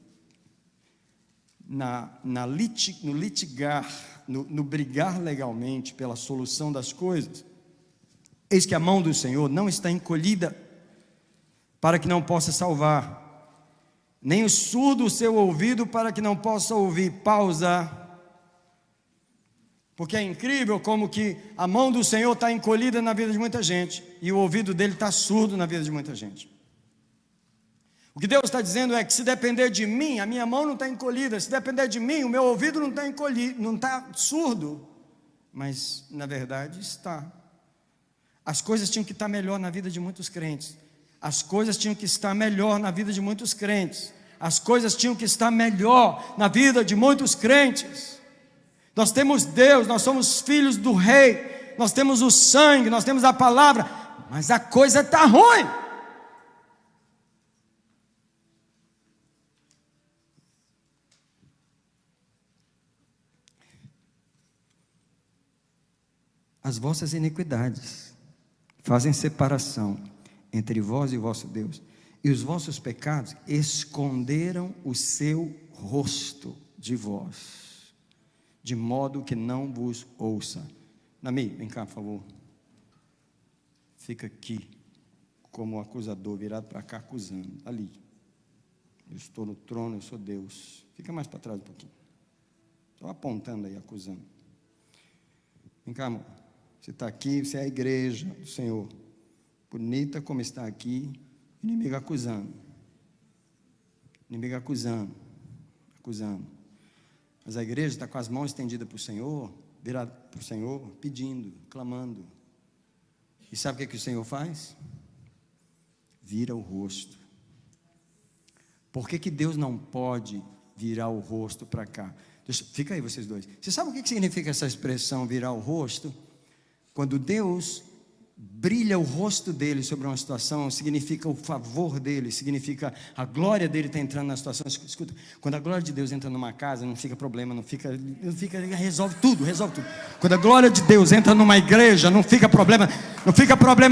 no brigar legalmente pela solução das coisas. Eis que a mão do Senhor não está encolhida para que não possa salvar, nem o surdo o seu ouvido para que não possa ouvir. Pausa. Porque é incrível como que a mão do Senhor está encolhida na vida de muita gente e o ouvido dele está surdo na vida de muita gente. O que Deus está dizendo é que se depender de mim, a minha mão não está encolhida. Se depender de mim, o meu ouvido não está encolhido, não está surdo. Mas, na verdade, está. As coisas tinham que estar melhor na vida de muitos crentes. As coisas tinham que estar melhor na vida de muitos crentes. As coisas tinham que estar melhor na vida de muitos crentes. Nós temos Deus, nós somos filhos do Rei, nós temos o sangue, nós temos a palavra, mas a coisa está ruim. As vossas iniquidades fazem separação entre vós e o vosso Deus, e os vossos pecados esconderam o seu rosto de vós, de modo que não vos ouça. Nami, vem cá, por favor. Fica aqui, como o acusador, virado para cá, acusando. Ali. Eu estou no trono, eu sou Deus. Fica mais para trás um pouquinho. Só apontando aí, acusando. Vem cá, amor. Você está aqui, você é a igreja do Senhor. Bonita como está aqui, inimigo acusando. Inimigo acusando. Mas a igreja está com as mãos estendidas para o Senhor, virada para o Senhor, pedindo, clamando. E sabe o que o Senhor faz? Vira o rosto. Por que Deus não pode virar o rosto para cá? Fica aí vocês dois. Você sabe o que significa essa expressão virar o rosto? Quando Deus brilha o rosto dele sobre uma situação, significa o favor dele, significa a glória dele está entrando na situação. Escuta, quando a glória de Deus entra numa casa, não fica problema, não fica, resolve tudo. Quando a glória de Deus entra numa igreja, não fica problema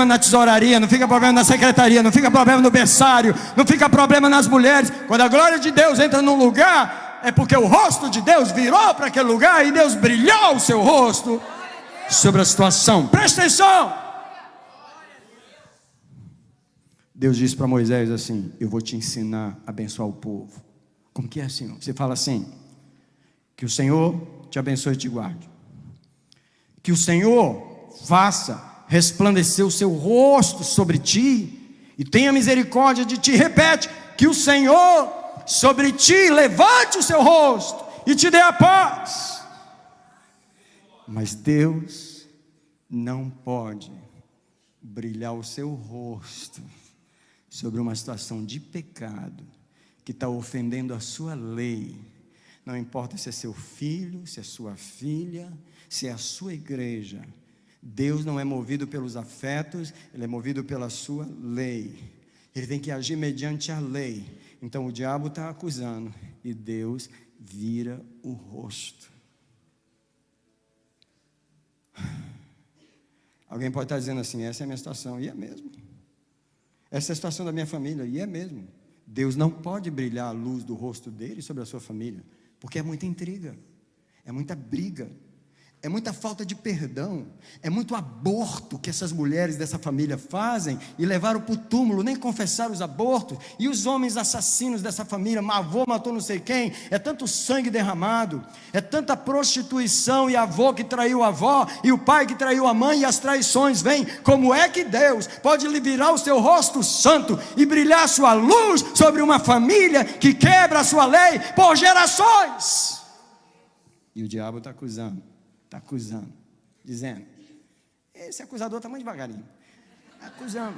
na tesouraria, não fica problema na secretaria, não fica problema no berçário, não fica problema nas mulheres. Quando a glória de Deus entra num lugar, é porque o rosto de Deus virou para aquele lugar e Deus brilhou o seu rosto sobre a situação. Presta atenção. Deus disse para Moisés assim: eu vou te ensinar a abençoar o povo. Como que é, Senhor? Você fala assim: que o Senhor te abençoe e te guarde, que o Senhor faça resplandecer o seu rosto sobre ti e tenha misericórdia de ti. Repete: que o Senhor sobre ti levante o seu rosto e te dê a paz. Mas Deus não pode brilhar o seu rosto sobre uma situação de pecado que está ofendendo a sua lei. Não importa se é seu filho, se é sua filha, se é a sua igreja. Deus não é movido pelos afetos, Ele é movido pela sua lei. Ele tem que agir mediante a lei. Então o diabo está acusando e Deus vira o rosto. Alguém pode estar dizendo assim: essa é a minha situação, e é mesmo. Essa é a situação da minha família, e é mesmo. Deus não pode brilhar a luz do rosto dele sobre a sua família, porque é muita intriga, é muita briga, é muita falta de perdão, é muito aborto que essas mulheres dessa família fazem e levaram para o túmulo, nem confessaram os abortos. E os homens assassinos dessa família, avô matou não sei quem, é tanto sangue derramado, é tanta prostituição, e avô que traiu a avó, e o pai que traiu a mãe, e as traições vêm. Como é que Deus pode virar o seu rosto santo e brilhar a sua luz sobre uma família que quebra a sua lei por gerações? E o diabo está acusando, dizendo: esse acusador está muito devagarinho, acusando,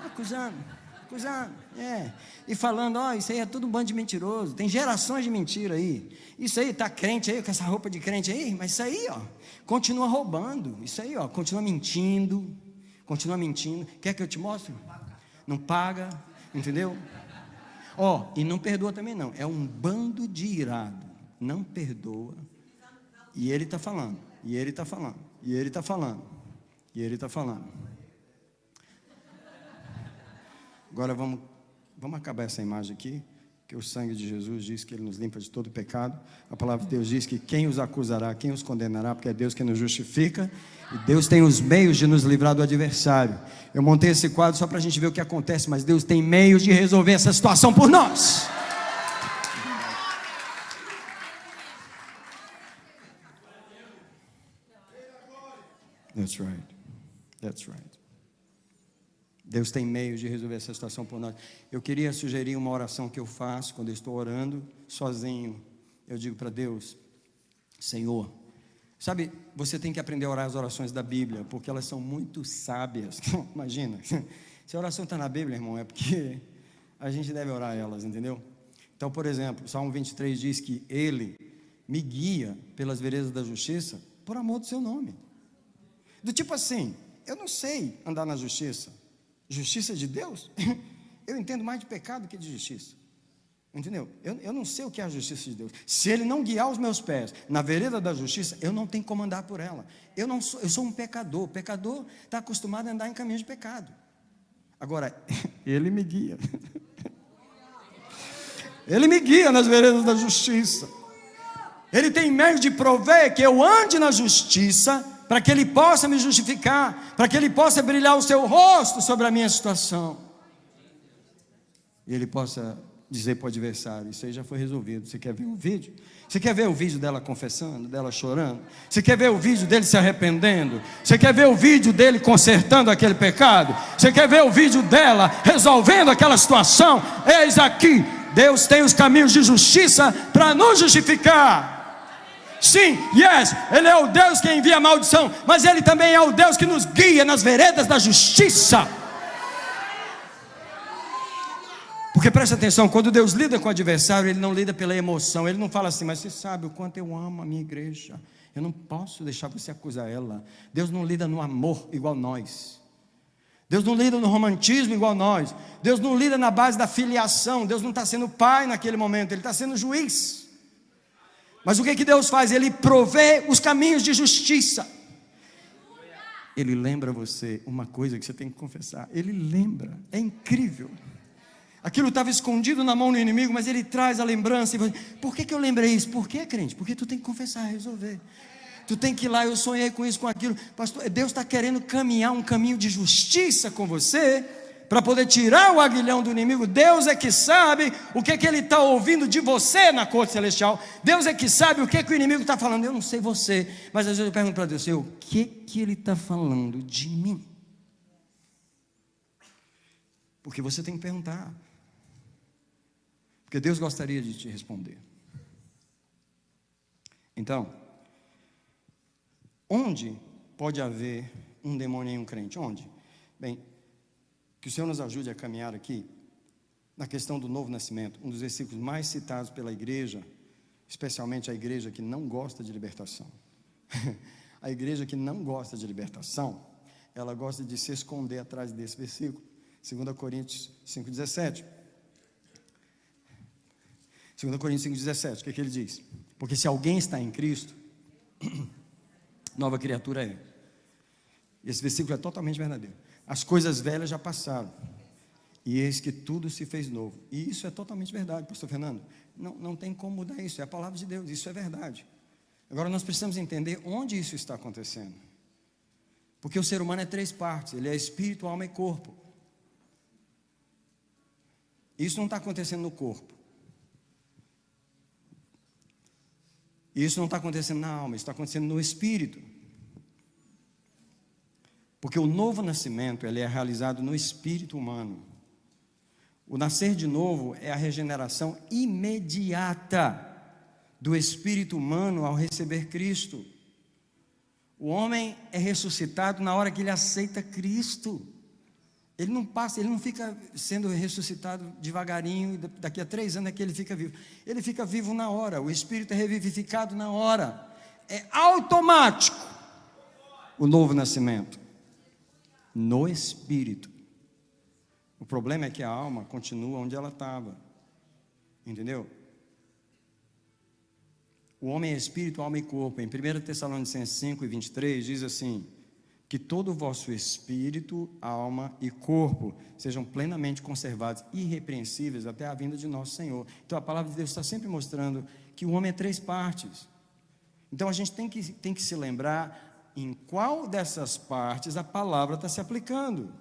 e falando: ó, isso aí é tudo um bando de mentiroso, tem gerações de mentira aí, isso aí, está crente aí, com essa roupa de crente aí, mas isso aí, ó, continua roubando, isso aí, ó, continua mentindo, quer que eu te mostre? Não paga, entendeu? Ó, e não perdoa também não, é um bando de irado, não perdoa, e ele está falando. E ele está falando. Agora vamos acabar essa imagem aqui, que o sangue de Jesus diz que Ele nos limpa de todo pecado. A palavra de Deus diz que quem os acusará, quem os condenará, porque é Deus que nos justifica, e Deus tem os meios de nos livrar do adversário. Eu montei esse quadro só para a gente ver o que acontece, mas Deus tem meios de resolver essa situação por nós. That's right. Deus tem meios de resolver essa situação por nós. Eu queria sugerir uma oração que eu faço quando eu estou orando sozinho. Eu digo para Deus: Senhor, sabe, você tem que aprender a orar as orações da Bíblia, porque elas são muito sábias. Imagina, se a oração está na Bíblia, irmão, é porque a gente deve orar elas, entendeu? Então, por exemplo, Salmo 23 diz que Ele me guia pelas veredas da justiça por amor do seu nome. Do tipo assim, eu não sei andar na justiça. Justiça de Deus? Eu entendo mais de pecado que de justiça. Entendeu? Eu não sei o que é a justiça de Deus. Se Ele não guiar os meus pés na vereda da justiça, eu não tenho como andar por ela. Eu sou um pecador. O pecador está acostumado a andar em caminho de pecado. Agora, Ele me guia. Ele me guia nas veredas da justiça. Ele tem meio de prover que eu ande na justiça, para que Ele possa me justificar, para que Ele possa brilhar o seu rosto sobre a minha situação, e Ele possa dizer para o adversário: isso aí já foi resolvido. Você quer ver o vídeo? Você quer ver o vídeo dela confessando, dela chorando? Você quer ver o vídeo dele se arrependendo? Você quer ver o vídeo dele consertando aquele pecado? Você quer ver o vídeo dela resolvendo aquela situação? Eis aqui, Deus tem os caminhos de justiça para nos justificar. Sim, yes, Ele é o Deus que envia a maldição, mas Ele também é o Deus que nos guia nas veredas da justiça. Porque presta atenção, quando Deus lida com o adversário, Ele não lida pela emoção. Ele não fala assim: mas você sabe o quanto eu amo a minha igreja, eu não posso deixar você acusar ela. Deus não lida no amor igual nós. Deus não lida no romantismo igual nós. Deus não lida na base da filiação. Deus não está sendo pai naquele momento, Ele está sendo juiz. Mas o que Deus faz? Ele provê os caminhos de justiça. Ele lembra você uma coisa que você tem que confessar. Ele lembra, é incrível. Aquilo estava escondido na mão do inimigo, mas ele traz a lembrança. Por que eu lembrei isso? Por que, crente? Porque tu tem que confessar, resolver. Tu tem que ir lá: eu sonhei com isso, com aquilo. Pastor, Deus está querendo caminhar um caminho de justiça com você, para poder tirar o aguilhão do inimigo. Deus é que sabe o que Ele está ouvindo de você na corte celestial. Deus é que sabe o que o inimigo está falando. Eu não sei você, mas às vezes eu pergunto para Deus: o que Ele está falando de mim? Porque você tem que perguntar. Porque Deus gostaria de te responder. Então, onde pode haver um demônio em um crente? Onde? Bem, que o Senhor nos ajude a caminhar aqui na questão do novo nascimento, um dos versículos mais citados pela igreja, especialmente a igreja que não gosta de libertação. A igreja que não gosta de libertação, ela gosta de se esconder atrás desse versículo. 2 Coríntios 5,17. 2 Coríntios 5,17, o que ele diz? Porque se alguém está em Cristo, nova criatura é. Esse versículo é totalmente verdadeiro. As coisas velhas já passaram, e eis que tudo se fez novo. E isso é totalmente verdade, pastor Fernando. Não tem como mudar isso, é a palavra de Deus, isso é verdade. Agora nós precisamos entender onde isso está acontecendo. Porque o ser humano é 3 partes, ele é espírito, alma e corpo. Isso não está acontecendo no corpo. Isso não está acontecendo na alma, isso está acontecendo no espírito. Porque o novo nascimento, ele é realizado no espírito humano. O nascer de novo é a regeneração imediata do espírito humano ao receber Cristo. O homem é ressuscitado na hora que ele aceita Cristo. Ele não passa, ele não fica sendo ressuscitado devagarinho, e daqui a 3 anos é que ele fica vivo. Ele fica vivo na hora, o espírito é revivificado na hora. É automático o novo nascimento, no espírito. O problema é que a alma continua onde ela estava, entendeu? O homem é espírito, alma e corpo. Em 1 Tessalonicenses 5:23 diz assim: que todo o vosso espírito, alma e corpo sejam plenamente conservados, irrepreensíveis até a vinda de nosso Senhor. Então a palavra de Deus está sempre mostrando que o homem é 3 partes. Então a gente tem que se lembrar em qual dessas partes a palavra está se aplicando.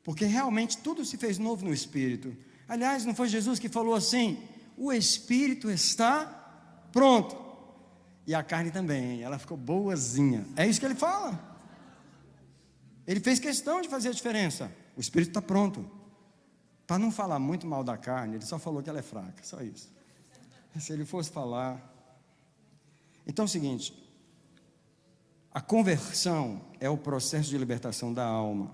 Porque realmente tudo se fez novo no espírito. Aliás, não foi Jesus que falou assim: o espírito está pronto, e a carne também, ela ficou boazinha. É isso que ele fala. Ele fez questão de fazer a diferença. O espírito está pronto. Para não falar muito mal da carne, ele só falou que ela é fraca, só isso. Se ele fosse falar... Então é o seguinte: a conversão é o processo de libertação da alma.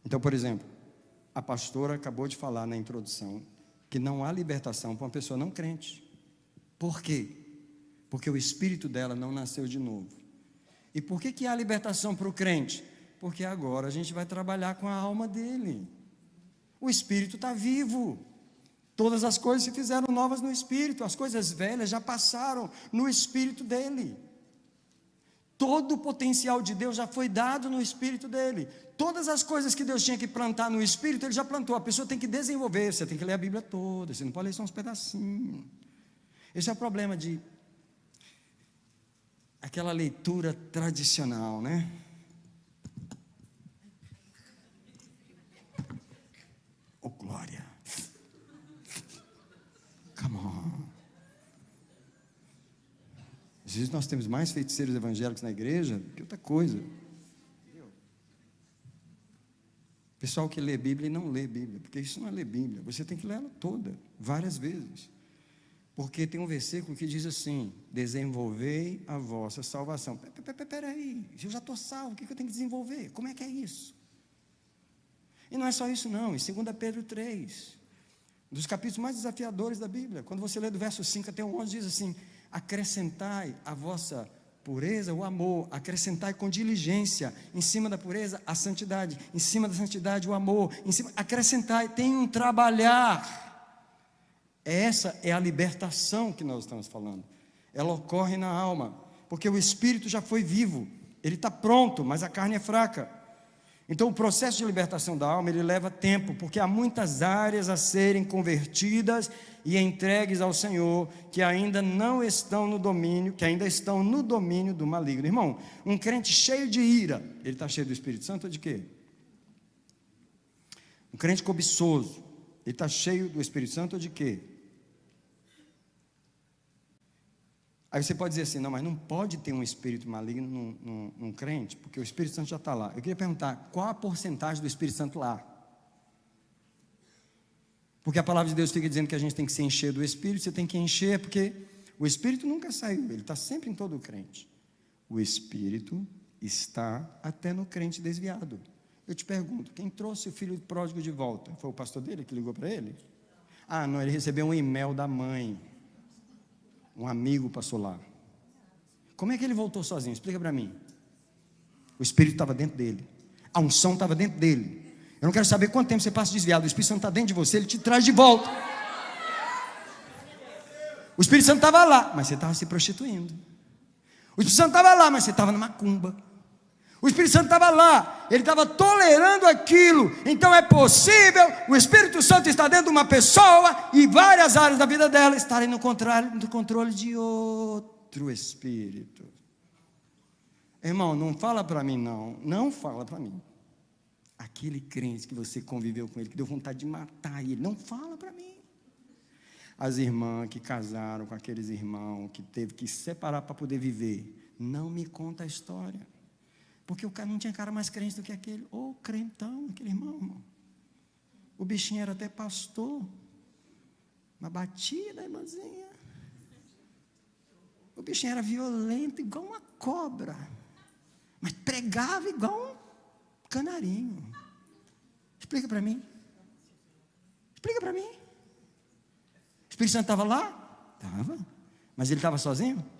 Então, por exemplo, a pastora acabou de falar na introdução que não há libertação para uma pessoa não crente. Por quê? Porque o espírito dela não nasceu de novo. E por que há libertação para o crente? Porque agora a gente vai trabalhar com a alma dele. O espírito está vivo. Todas as coisas se fizeram novas no espírito. As coisas velhas já passaram no espírito dele. Todo o potencial de Deus já foi dado no espírito dele. Todas as coisas que Deus tinha que plantar no espírito, ele já plantou. A pessoa tem que desenvolver. Você tem que ler a Bíblia toda. Você não pode ler só uns pedacinhos. Esse é o problema de aquela leitura tradicional, né? O vezes nós temos mais feiticeiros evangélicos na igreja do que outra coisa. Pessoal que lê Bíblia e não lê Bíblia, porque isso não é ler Bíblia, você tem que ler ela toda, várias vezes. Porque tem um versículo que diz assim: desenvolvei a vossa salvação. Peraí, eu já estou salvo, o que eu tenho que desenvolver? Como é que é isso? E não é só isso não, em 2 Pedro 3, dos capítulos mais desafiadores da Bíblia, quando você lê do verso 5 até o 11, diz assim: acrescentai a vossa pureza o amor, acrescentai com diligência, em cima da pureza a santidade, em cima da santidade o amor, acrescentai, tem um trabalhar. Essa é a libertação que nós estamos falando, ela ocorre na alma, porque o espírito já foi vivo, ele está pronto, mas a carne é fraca. Então o processo de libertação da alma, ele leva tempo, porque há muitas áreas a serem convertidas e entregues ao Senhor, que ainda não estão no domínio, que ainda estão no domínio do maligno. Irmão, um crente cheio de ira, ele está cheio do Espírito Santo ou de quê? Um crente cobiçoso, ele está cheio do Espírito Santo ou de quê? Aí você pode dizer assim: não, mas não pode ter um espírito maligno num crente, porque o Espírito Santo já está lá. Eu queria perguntar, qual a porcentagem do Espírito Santo lá? Porque a palavra de Deus fica dizendo que a gente tem que se encher do Espírito, você tem que encher, porque o Espírito nunca saiu, ele está sempre em todo o crente. O Espírito está até no crente desviado. Eu te pergunto, quem trouxe o filho pródigo de volta? Foi o pastor dele que ligou para ele? Ah, não, ele recebeu um e-mail da mãe. Um amigo passou lá. Como é que ele voltou sozinho? Explica para mim. O Espírito estava dentro dele, a unção estava dentro dele. Eu não quero saber quanto tempo você passa desviado, o Espírito Santo está dentro de você, ele te traz de volta. O Espírito Santo estava lá, mas você estava se prostituindo. O Espírito Santo estava lá, mas você estava na macumba. O Espírito Santo estava lá, ele estava tolerando aquilo. Então é possível o Espírito Santo estar dentro de uma pessoa e várias áreas da vida dela estarem no controle de outro espírito. Irmão, não fala para mim não fala para mim. Aquele crente que você conviveu com ele, que deu vontade de matar ele, não fala para mim. As irmãs que casaram com aqueles irmãos, que teve que se separar para poder viver, não me conta a história. Porque o cara não tinha cara mais crente do que aquele. Ô, crentão, aquele irmão. O bichinho era até pastor. Mas batia da irmãzinha. O bichinho era violento, igual uma cobra. Mas pregava igual um canarinho. Explica para mim. Explica para mim. O Espírito Santo estava lá? Estava. Mas ele estava sozinho?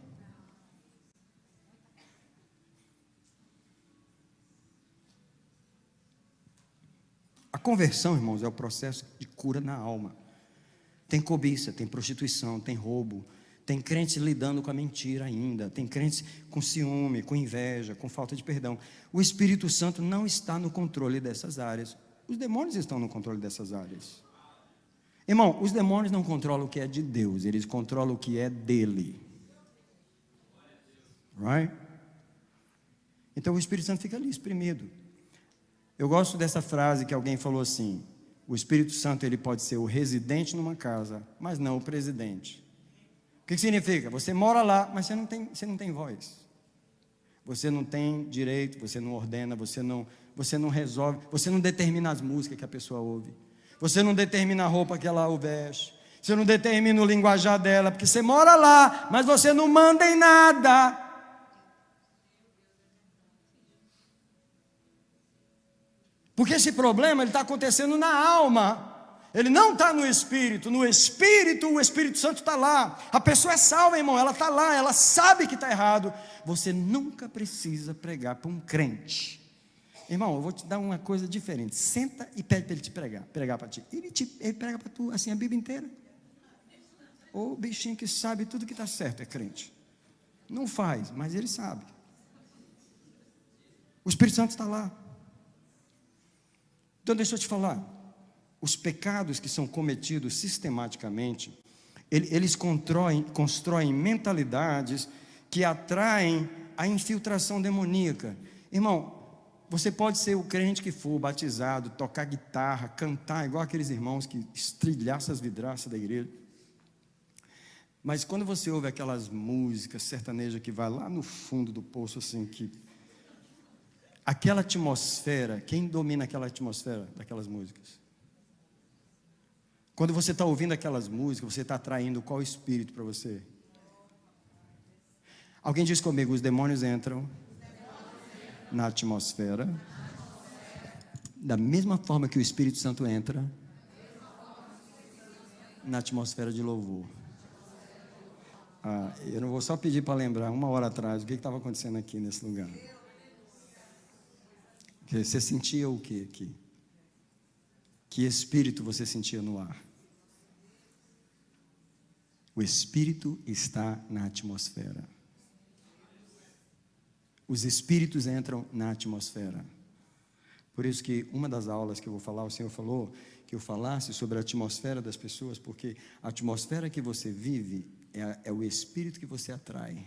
A conversão, irmãos, é o processo de cura na alma. Tem cobiça, tem prostituição, tem roubo, tem crentes lidando com a mentira ainda, tem crentes com ciúme, com inveja, com falta de perdão. O Espírito Santo não está no controle dessas áreas. Os demônios estão no controle dessas áreas. Irmão, os demônios não controlam o que é de Deus, eles controlam o que é dele. Right? Então o Espírito Santo fica ali, espremido. Eu gosto dessa frase que alguém falou assim: o Espírito Santo, ele pode ser o residente numa casa, mas não o presidente. O que significa? Você mora lá, mas você não tem voz. Você não tem direito, você não ordena, você não resolve, você não determina as músicas que a pessoa ouve. Você não determina a roupa que ela veste. Você não determina o linguajar dela, porque você mora lá, mas você não manda em nada. Porque esse problema está acontecendo na alma, ele não está no Espírito o Espírito Santo está lá, a pessoa é salva, irmão, ela está lá, ela sabe que está errado. Você nunca precisa pregar para um crente. Irmão, eu vou te dar uma coisa diferente, senta e pede para ele te pregar para ti, ele prega para tu, assim, a Bíblia inteira. O bichinho que sabe tudo que está certo é crente, não faz, mas ele sabe. O Espírito Santo está lá. Então deixa eu te falar, os pecados que são cometidos sistematicamente, eles constroem mentalidades que atraem a infiltração demoníaca. Irmão, você pode ser o crente que for, batizado, tocar guitarra, cantar igual aqueles irmãos que estrilhaçam as vidraças da igreja. Mas quando você ouve aquelas músicas sertanejas que vai lá no fundo do poço, assim, que aquela atmosfera, quem domina aquela atmosfera daquelas músicas? Quando você está ouvindo aquelas músicas, você está atraindo qual espírito para você? Alguém diz comigo, os demônios entram na atmosfera da mesma forma que o Espírito Santo entra na atmosfera de louvor. Eu não vou só pedir para lembrar, 1 hora atrás, o que estava acontecendo aqui nesse lugar. Você sentia o que aqui? Que espírito você sentia no ar? O espírito está na atmosfera. Os espíritos entram na atmosfera. Por isso que uma das aulas que eu vou falar, o Senhor falou que eu falasse sobre a atmosfera das pessoas, porque a atmosfera que você vive é o espírito que você atrai.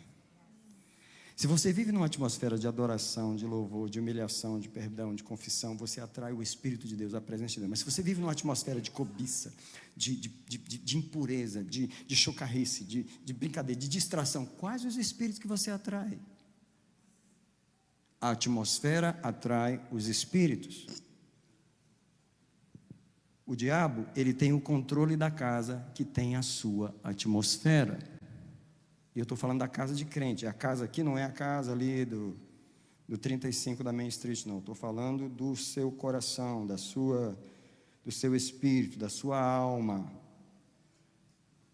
Se você vive numa atmosfera de adoração, de louvor, de humilhação, de perdão, de confissão, você atrai o Espírito de Deus, a presença de Deus. Mas se você vive numa atmosfera de cobiça, de impureza, de chocarrice, de brincadeira, de distração, quais os espíritos que você atrai? A atmosfera atrai os espíritos. O diabo, ele tem o controle da casa que tem a sua atmosfera. E eu estou falando da casa de crente. A casa aqui não é a casa ali do 35 da Main Street, não. Estou falando do seu coração, do seu espírito, da sua alma.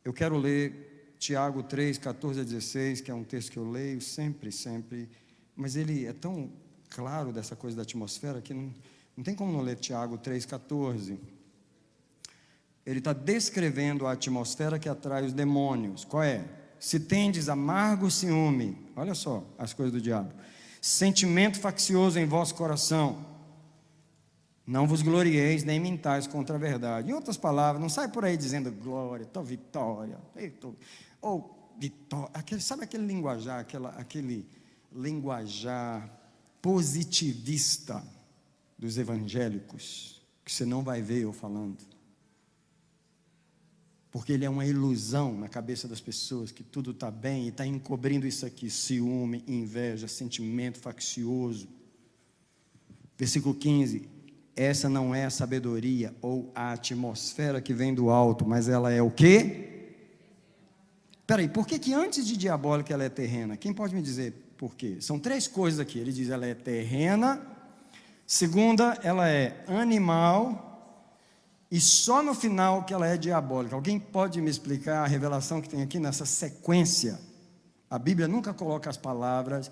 Eu quero ler Tiago 3, 14 a 16, que é um texto que eu leio sempre, mas ele é tão claro dessa coisa da atmosfera que não tem como não ler Tiago 3, 14. Ele está descrevendo a atmosfera que atrai os demônios. Qual é? Se tendes amargo ciúme, olha só as coisas do diabo, sentimento faccioso em vosso coração, não vos glorieis nem mintais contra a verdade. Em outras palavras, não sai por aí dizendo glória, vitória, ou vitória, sabe aquele linguajar, aquele linguajar positivista dos evangélicos, que você não vai ver eu falando. Porque ele é uma ilusão na cabeça das pessoas, que tudo está bem, e está encobrindo isso aqui, ciúme, inveja, sentimento faccioso. Versículo 15, essa não é a sabedoria, ou a atmosfera que vem do alto, mas ela é o quê? Espera aí, por que antes de diabólica ela é terrena? Quem pode me dizer por quê? São 3 coisas aqui, ele diz ela é terrena, segunda, ela é animal, e só no final que ela é diabólica. Alguém pode me explicar a revelação que tem aqui nessa sequência? A Bíblia nunca coloca as palavras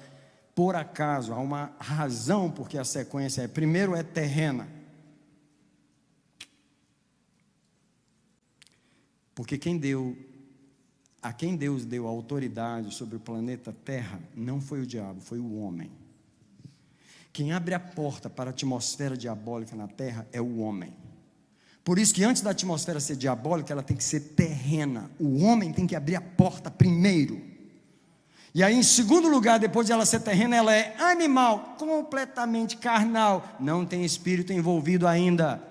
por acaso, há uma razão porque a sequência primeiro é terrena. Porque a quem Deus deu a autoridade sobre o planeta Terra, não foi o diabo, foi o homem. Quem abre a porta para a atmosfera diabólica na Terra é o homem. Por isso que antes da atmosfera ser diabólica, ela tem que ser terrena. O homem tem que abrir a porta primeiro. E aí, em segundo lugar, depois de ela ser terrena, ela é animal, completamente carnal. Não tem espírito envolvido ainda.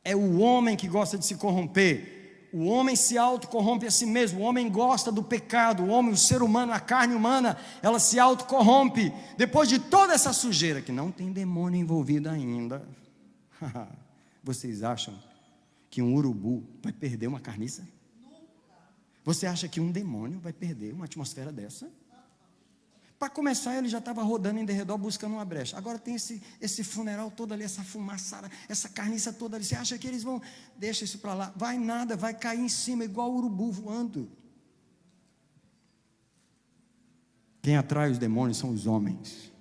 É o homem que gosta de se corromper. O homem se autocorrompe a si mesmo. O homem gosta do pecado. O homem, o ser humano, a carne humana, ela se autocorrompe. Depois de toda essa sujeira, que não tem demônio envolvido ainda. Vocês acham que um urubu vai perder uma carniça? Você acha que um demônio vai perder uma atmosfera dessa? Para começar, ele já estava rodando em derredor buscando uma brecha. Agora tem esse funeral todo ali, essa fumaçada, essa carniça toda ali. Você acha que eles vão... Deixa isso para lá. Vai nada, vai cair em cima igual o urubu voando. Quem atrai os demônios são os homens.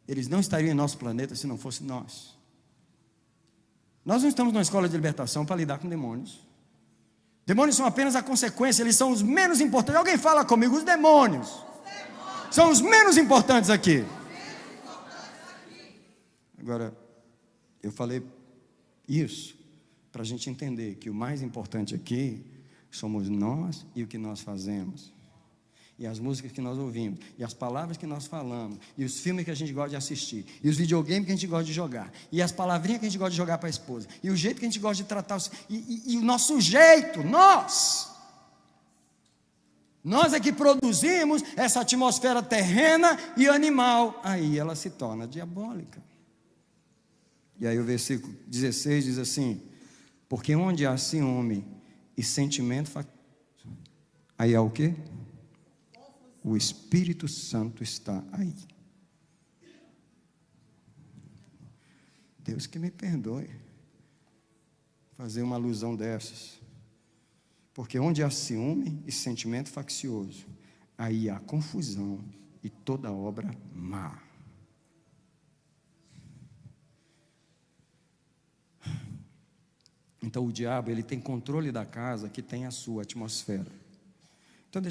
Eles não estariam em nosso planeta se não fosse nós. Nós não estamos numa escola de libertação para lidar com demônios. Demônios são apenas a consequência, eles são os menos importantes. Alguém fala comigo, os demônios são os menos importantes aqui. Agora, eu falei isso para a gente entender que o mais importante aqui somos nós e o que nós fazemos. E as músicas que nós ouvimos, e as palavras que nós falamos, e os filmes que a gente gosta de assistir, e os videogames que a gente gosta de jogar, e as palavrinhas que a gente gosta de jogar para a esposa, e o jeito que a gente gosta de tratar, e o nosso jeito, nós. Nós é que produzimos essa atmosfera terrena e animal. Aí ela se torna diabólica. E aí o versículo 16 diz assim: porque onde há ciúme e sentimento, aí há o quê? O Espírito Santo está aí. Deus que me perdoe fazer uma alusão dessas. Porque onde há ciúme e sentimento faccioso, aí há confusão e toda obra má. Então o diabo, ele tem controle da casa que tem a sua atmosfera. Então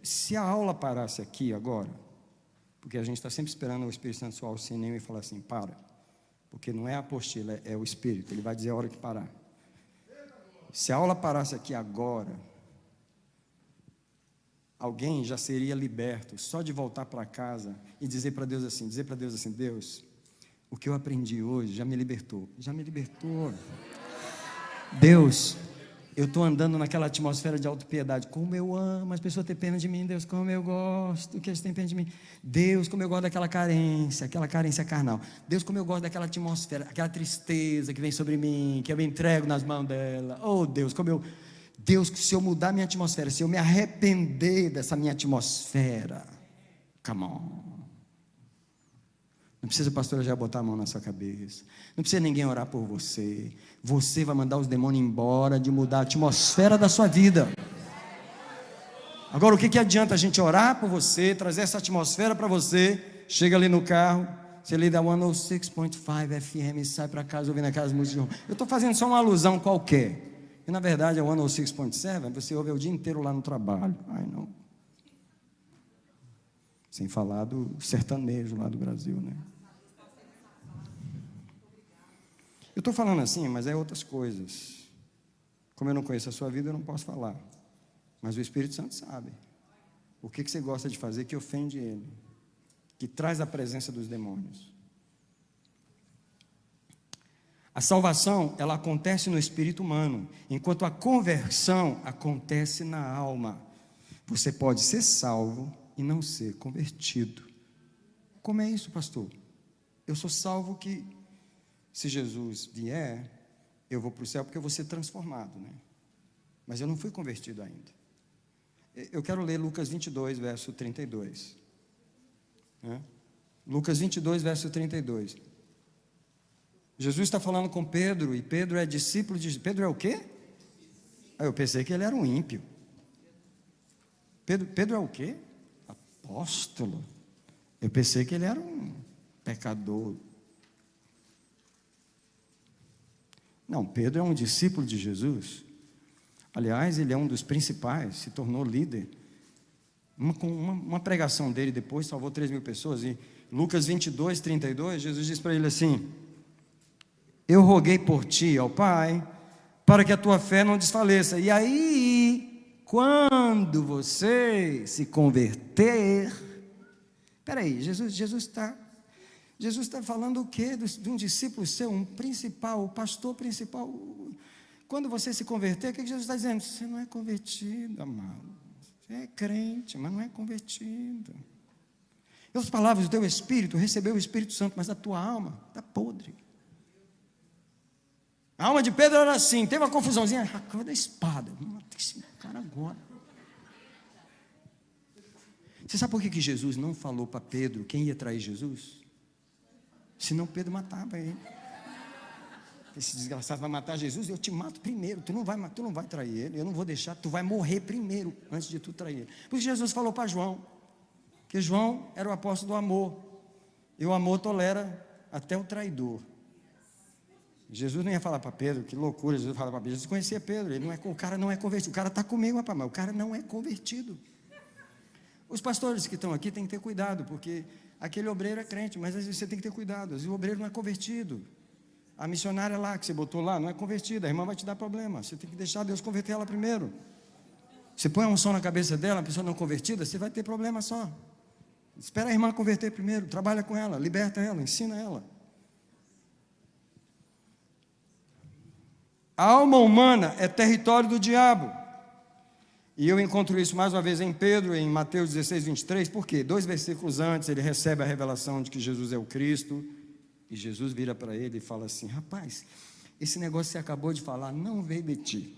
se a aula parasse aqui agora, porque a gente está sempre esperando o Espírito Santo soar o sininho e falar assim, para, porque não é a apostila, é o Espírito, ele vai dizer a hora que parar. Se a aula parasse aqui agora, alguém já seria liberto só de voltar para casa e dizer para Deus assim, Deus, o que eu aprendi hoje já me libertou. Deus, eu estou andando naquela atmosfera de autopiedade. Como eu amo as pessoas ter pena de mim, Deus, como eu gosto que eles têm pena de mim. Deus, como eu gosto daquela carência, carnal. Deus, como eu gosto daquela atmosfera, aquela tristeza que vem sobre mim, que eu me entrego nas mãos dela. Oh Deus, Deus, se eu mudar minha atmosfera, se eu me arrepender dessa minha atmosfera, come on. Não precisa o pastor já botar a mão na sua cabeça. Não precisa ninguém orar por você. Você vai mandar os demônios embora de mudar a atmosfera da sua vida. Agora, o que adianta a gente orar por você, trazer essa atmosfera para você, chega ali no carro, você liga a 106.5 FM e sai para casa ouvindo aquelas músicas. Eu estou fazendo só uma alusão qualquer. E na verdade a 106.7 você ouve o dia inteiro lá no trabalho. Ai, não. Sem falar do sertanejo lá do Brasil, né? Eu estou falando assim, mas é outras coisas. Como eu não conheço a sua vida, eu não posso falar. Mas o Espírito Santo sabe. O que você gosta de fazer que ofende Ele, que traz a presença dos demônios. A salvação, ela acontece no espírito humano, enquanto a conversão acontece na alma. Você pode ser salvo e não ser convertido. Como é isso, pastor? Eu sou salvo que, se Jesus vier, eu vou para o céu porque eu vou ser transformado, né? Mas eu não fui convertido ainda. Eu quero ler Lucas 22, verso 32. Lucas 22, verso 32. Jesus está falando com Pedro, e Pedro é discípulo de... Pedro é o quê? Eu pensei que ele era um ímpio. Pedro é o quê? Apóstolo. Eu pensei que ele era um pecador. Não, Pedro é um discípulo de Jesus. Aliás, ele é um dos principais, se tornou líder. Uma pregação dele depois salvou 3.000 pessoas. E Lucas 22, 32, Jesus diz para ele assim: eu roguei por ti ao Pai, para que a tua fé não desfaleça. E aí, quando você se converter... Espera aí, Jesus está falando o quê? De um discípulo seu, um principal, o pastor principal. Quando você se converter, o que Jesus está dizendo? Você não é convertido, amado. Você é crente, mas não é convertido. Em outras palavras, o teu espírito recebeu o Espírito Santo, mas a tua alma está podre. A alma de Pedro era assim, teve uma confusãozinha, arrancou da espada. Mata esse cara agora. Você sabe por que Jesus não falou para Pedro quem ia trair Jesus? Senão Pedro matava ele. Esse desgraçado vai matar Jesus, eu te mato primeiro. Tu não vai trair ele, eu não vou deixar, tu vai morrer primeiro, antes de tu trair ele. Por isso Jesus falou para João, que João era o apóstolo do amor, e o amor tolera até o traidor. Jesus não ia falar para Pedro, que loucura, Jesus falava para Pedro. Jesus conhecia Pedro, o cara não é convertido. O cara está comigo, rapaz, mas o cara não é convertido. Os pastores que estão aqui têm que ter cuidado, porque aquele obreiro é crente, mas às vezes você tem que ter cuidado. Às vezes o obreiro não é convertido. A missionária lá, que você botou lá, não é convertida. A irmã vai te dar problema. Você tem que deixar Deus converter ela primeiro. Você põe um som na cabeça dela, a pessoa não convertida, você vai ter problema só. Espera a irmã converter primeiro, trabalha com ela, liberta ela, ensina ela. A alma humana é território do diabo. E eu encontro isso mais uma vez em Pedro, em Mateus 16, 23, por quê? 2 versículos antes, ele recebe a revelação de que Jesus é o Cristo, e Jesus vira para ele e fala assim: rapaz, esse negócio que você acabou de falar não veio de ti,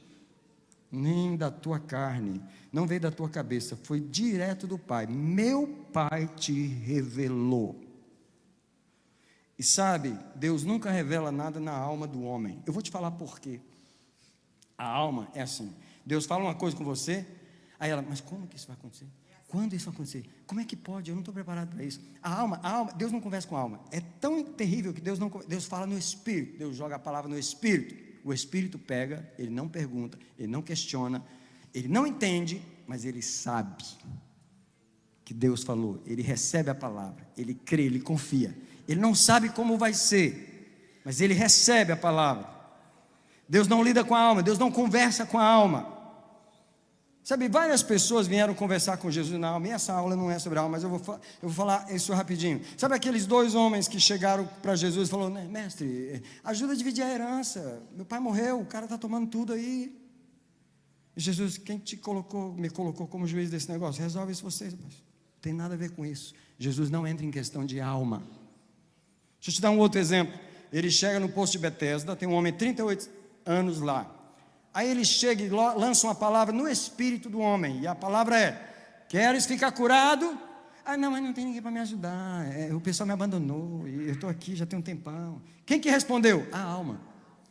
nem da tua carne, não veio da tua cabeça, foi direto do Pai. Meu Pai te revelou. E sabe, Deus nunca revela nada na alma do homem. Eu vou te falar por quê. A alma é assim: Deus fala uma coisa com você, aí ela, mas como que isso vai acontecer? Quando isso vai acontecer? Como é que pode? Eu não estou preparado para isso. A alma, Deus não conversa com a alma. É tão terrível que Deus fala no Espírito. Deus joga a palavra no Espírito. O Espírito pega, ele não pergunta, ele não questiona, ele não entende, mas ele sabe que Deus falou. Ele recebe a palavra, ele crê, ele confia. Ele não sabe como vai ser, mas ele recebe a palavra. Deus não lida com a alma, Deus não conversa com a alma. Sabe, várias pessoas vieram conversar com Jesus na alma, e essa aula não é sobre a alma, mas eu vou falar isso rapidinho. Sabe aqueles 2 homens que chegaram para Jesus e falaram: mestre, ajuda a dividir a herança, meu pai morreu, o cara está tomando tudo aí. E Jesus: quem me colocou como juiz desse negócio? Resolve isso vocês. Não tem nada a ver com isso. Jesus não entra em questão de alma. Deixa eu te dar um outro exemplo. Ele chega no poço de Betesda, tem um homem 38 anos lá. Aí ele chega e lança uma palavra no espírito do homem, e a palavra é: queres ficar curado? Ah, não, mas não tem ninguém para me ajudar, o pessoal me abandonou, e eu estou aqui já tem um tempão. Quem que respondeu? A alma.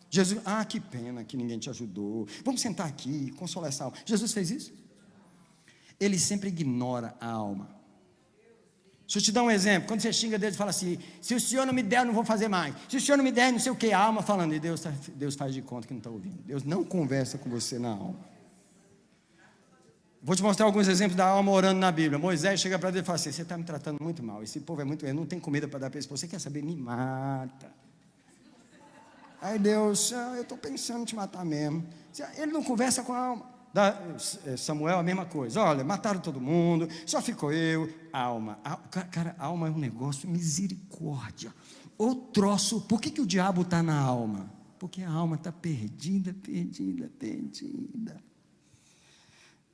Jesus: ah, que pena que ninguém te ajudou, vamos sentar aqui, consolar essa alma. Jesus fez isso? Ele sempre ignora a alma. Deixa eu te dar um exemplo. Quando você xinga Deus e fala assim: se o Senhor não me der, eu não vou fazer mais. Se o Senhor não me der, não sei o que. A alma falando, e Deus faz de conta que não está ouvindo. Deus não conversa com você na alma. Vou te mostrar alguns exemplos da alma orando na Bíblia. Moisés chega para Deus e fala assim: você está me tratando muito mal, esse povo é muito, eu não tenho comida para dar para esse povo, você quer saber? Me mata. Aí Deus: eu estou pensando em te matar mesmo. Ele não conversa com a alma. Samuel, a mesma coisa. Olha, mataram todo mundo, só ficou eu. Alma, cara, alma é um negócio, misericórdia. O troço, por que o diabo está na alma? Porque a alma está perdida.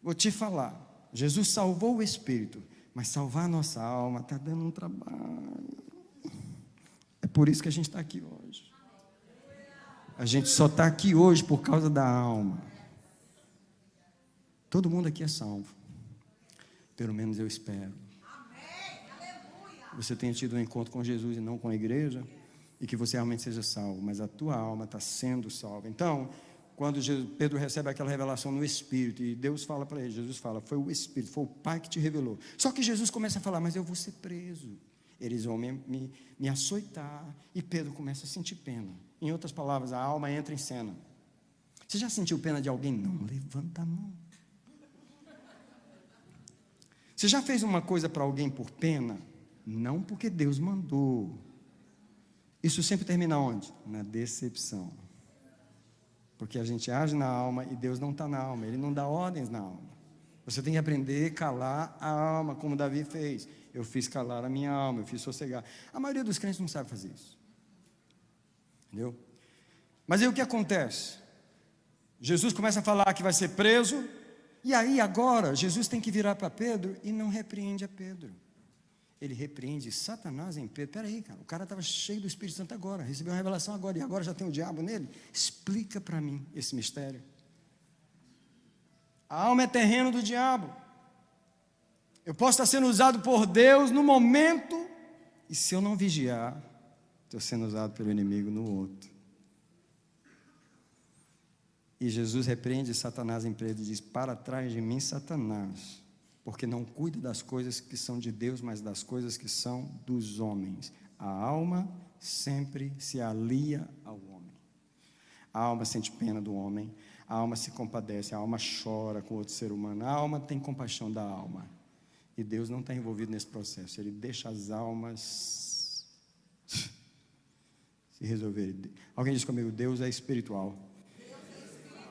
Vou te falar, Jesus salvou o espírito, mas salvar a nossa alma está dando um trabalho. É por isso que a gente está aqui hoje. A gente só está aqui hoje por causa da alma. Todo mundo aqui é salvo. Pelo menos eu espero. Você tenha tido um encontro com Jesus e não com a igreja, e que você realmente seja salvo, mas a tua alma está sendo salva. Então, quando Pedro recebe aquela revelação no Espírito, e Deus fala para ele, Jesus fala: foi o Espírito, foi o Pai que te revelou. Só que Jesus começa a falar: mas eu vou ser preso, eles vão me açoitar. E Pedro começa a sentir pena. Em outras palavras, a alma entra em cena. Você já sentiu pena de alguém? Não levanta a mão. Você já fez uma coisa para alguém por pena? Não porque Deus mandou. Isso sempre termina onde? Na decepção. Porque a gente age na alma e Deus não está na alma, Ele não dá ordens na alma. Você tem que aprender a calar a alma, como Davi fez. Eu fiz calar a minha alma, eu fiz sossegar. A maioria dos crentes não sabe fazer isso. Entendeu? Mas aí o que acontece? Jesus começa a falar que vai ser preso. E aí agora, Jesus tem que virar para Pedro e não repreende a Pedro. Ele repreende Satanás em Pedro. Espera aí, cara, o cara estava cheio do Espírito Santo agora, recebeu uma revelação agora, e agora já tem o diabo nele. Explica para mim esse mistério. A alma é terreno do diabo. Eu posso estar sendo usado por Deus no momento, e se eu não vigiar, estou sendo usado pelo inimigo no outro. E Jesus repreende Satanás em Pedro e diz: para trás de mim, Satanás, porque não cuida das coisas que são de Deus, mas das coisas que são dos homens. A alma sempre se alia ao homem. A alma sente pena do homem, a alma se compadece, a alma chora com outro ser humano, a alma tem compaixão da alma. E Deus não está envolvido nesse processo, Ele deixa as almas se resolverem. Alguém diz comigo: Deus é espiritual.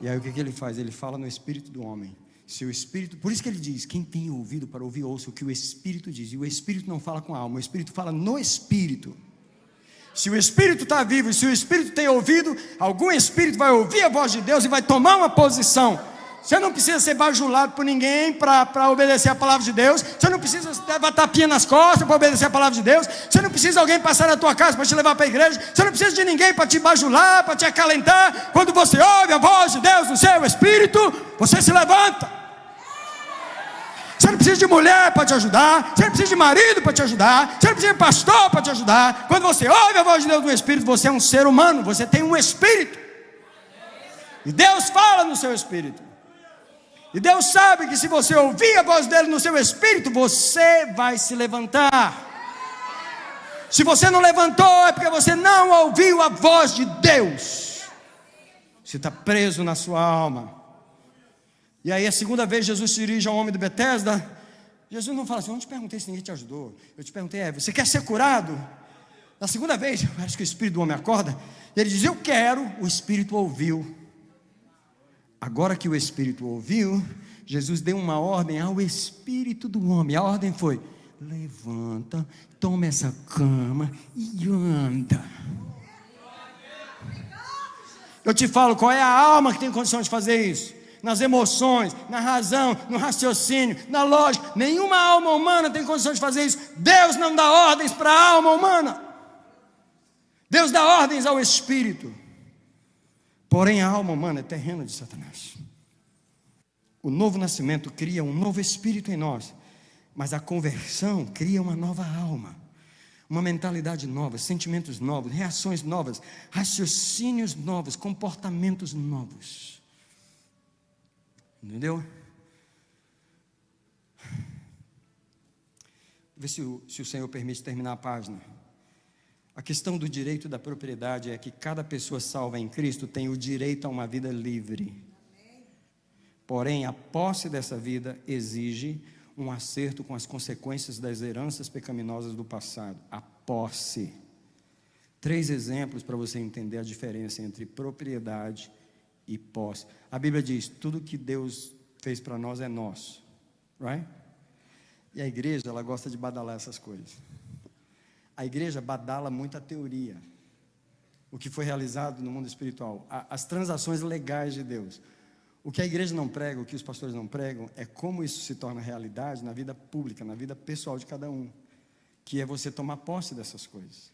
E aí o que Ele faz? Ele fala no espírito do homem. Se o espírito, por isso que Ele diz: quem tem ouvido para ouvir, ouça o que o Espírito diz. E o Espírito não fala com a alma, o Espírito fala no Espírito. Se o Espírito está vivo, e se o Espírito tem ouvido, algum Espírito vai ouvir a voz de Deus e vai tomar uma posição. Você não precisa ser bajulado por ninguém para obedecer a palavra de Deus. Você não precisa levar tapinha nas costas para obedecer a palavra de Deus. Você não precisa de alguém passar na tua casa para te levar para a igreja. Você não precisa de ninguém para te bajular, para te acalentar. Quando você ouve a voz de Deus no seu espírito, você se levanta. Você não precisa de mulher para te ajudar. Você não precisa de marido para te ajudar. Você não precisa de pastor para te ajudar. Quando você ouve a voz de Deus no espírito, você é um ser humano. Você tem um espírito. E Deus fala no seu espírito. E Deus sabe que se você ouvir a voz dele no seu espírito, você vai se levantar. Se você não levantou, é porque você não ouviu a voz de Deus. Você está preso na sua alma. E aí a segunda vez Jesus se dirige ao homem de Betesda. Jesus não fala assim: eu não te perguntei se ninguém te ajudou. Eu te perguntei: você quer ser curado? Na segunda vez, parece que o espírito do homem acorda. E ele diz: eu quero. O espírito ouviu. Agora que o espírito ouviu, Jesus deu uma ordem ao espírito do homem. A ordem foi: levanta, toma essa cama e anda. Eu te falo, qual é a alma que tem condição de fazer isso? Nas emoções, na razão, no raciocínio, na lógica. Nenhuma alma humana tem condição de fazer isso. Deus não dá ordens para a alma humana. Deus dá ordens ao espírito. Porém, a alma humana é terreno de Satanás. O novo nascimento cria um novo espírito em nós, mas a conversão cria uma nova alma, uma mentalidade nova, sentimentos novos, reações novas, raciocínios novos, comportamentos novos. Entendeu? Vê se o Senhor permite terminar a página. A questão do direito da propriedade é que cada pessoa salva em Cristo tem o direito a uma vida livre. Porém, a posse dessa vida exige um acerto com as consequências das heranças pecaminosas do passado. A posse. 3 exemplos para você entender a diferença entre propriedade e posse. A Bíblia diz: tudo que Deus fez para nós é nosso. Right? E a igreja, ela gosta de badalar essas coisas. A igreja badala muita teoria, o que foi realizado no mundo espiritual, as transações legais de Deus. O que a igreja não prega, o que os pastores não pregam, é como isso se torna realidade na vida pública, na vida pessoal de cada um, que é você tomar posse dessas coisas.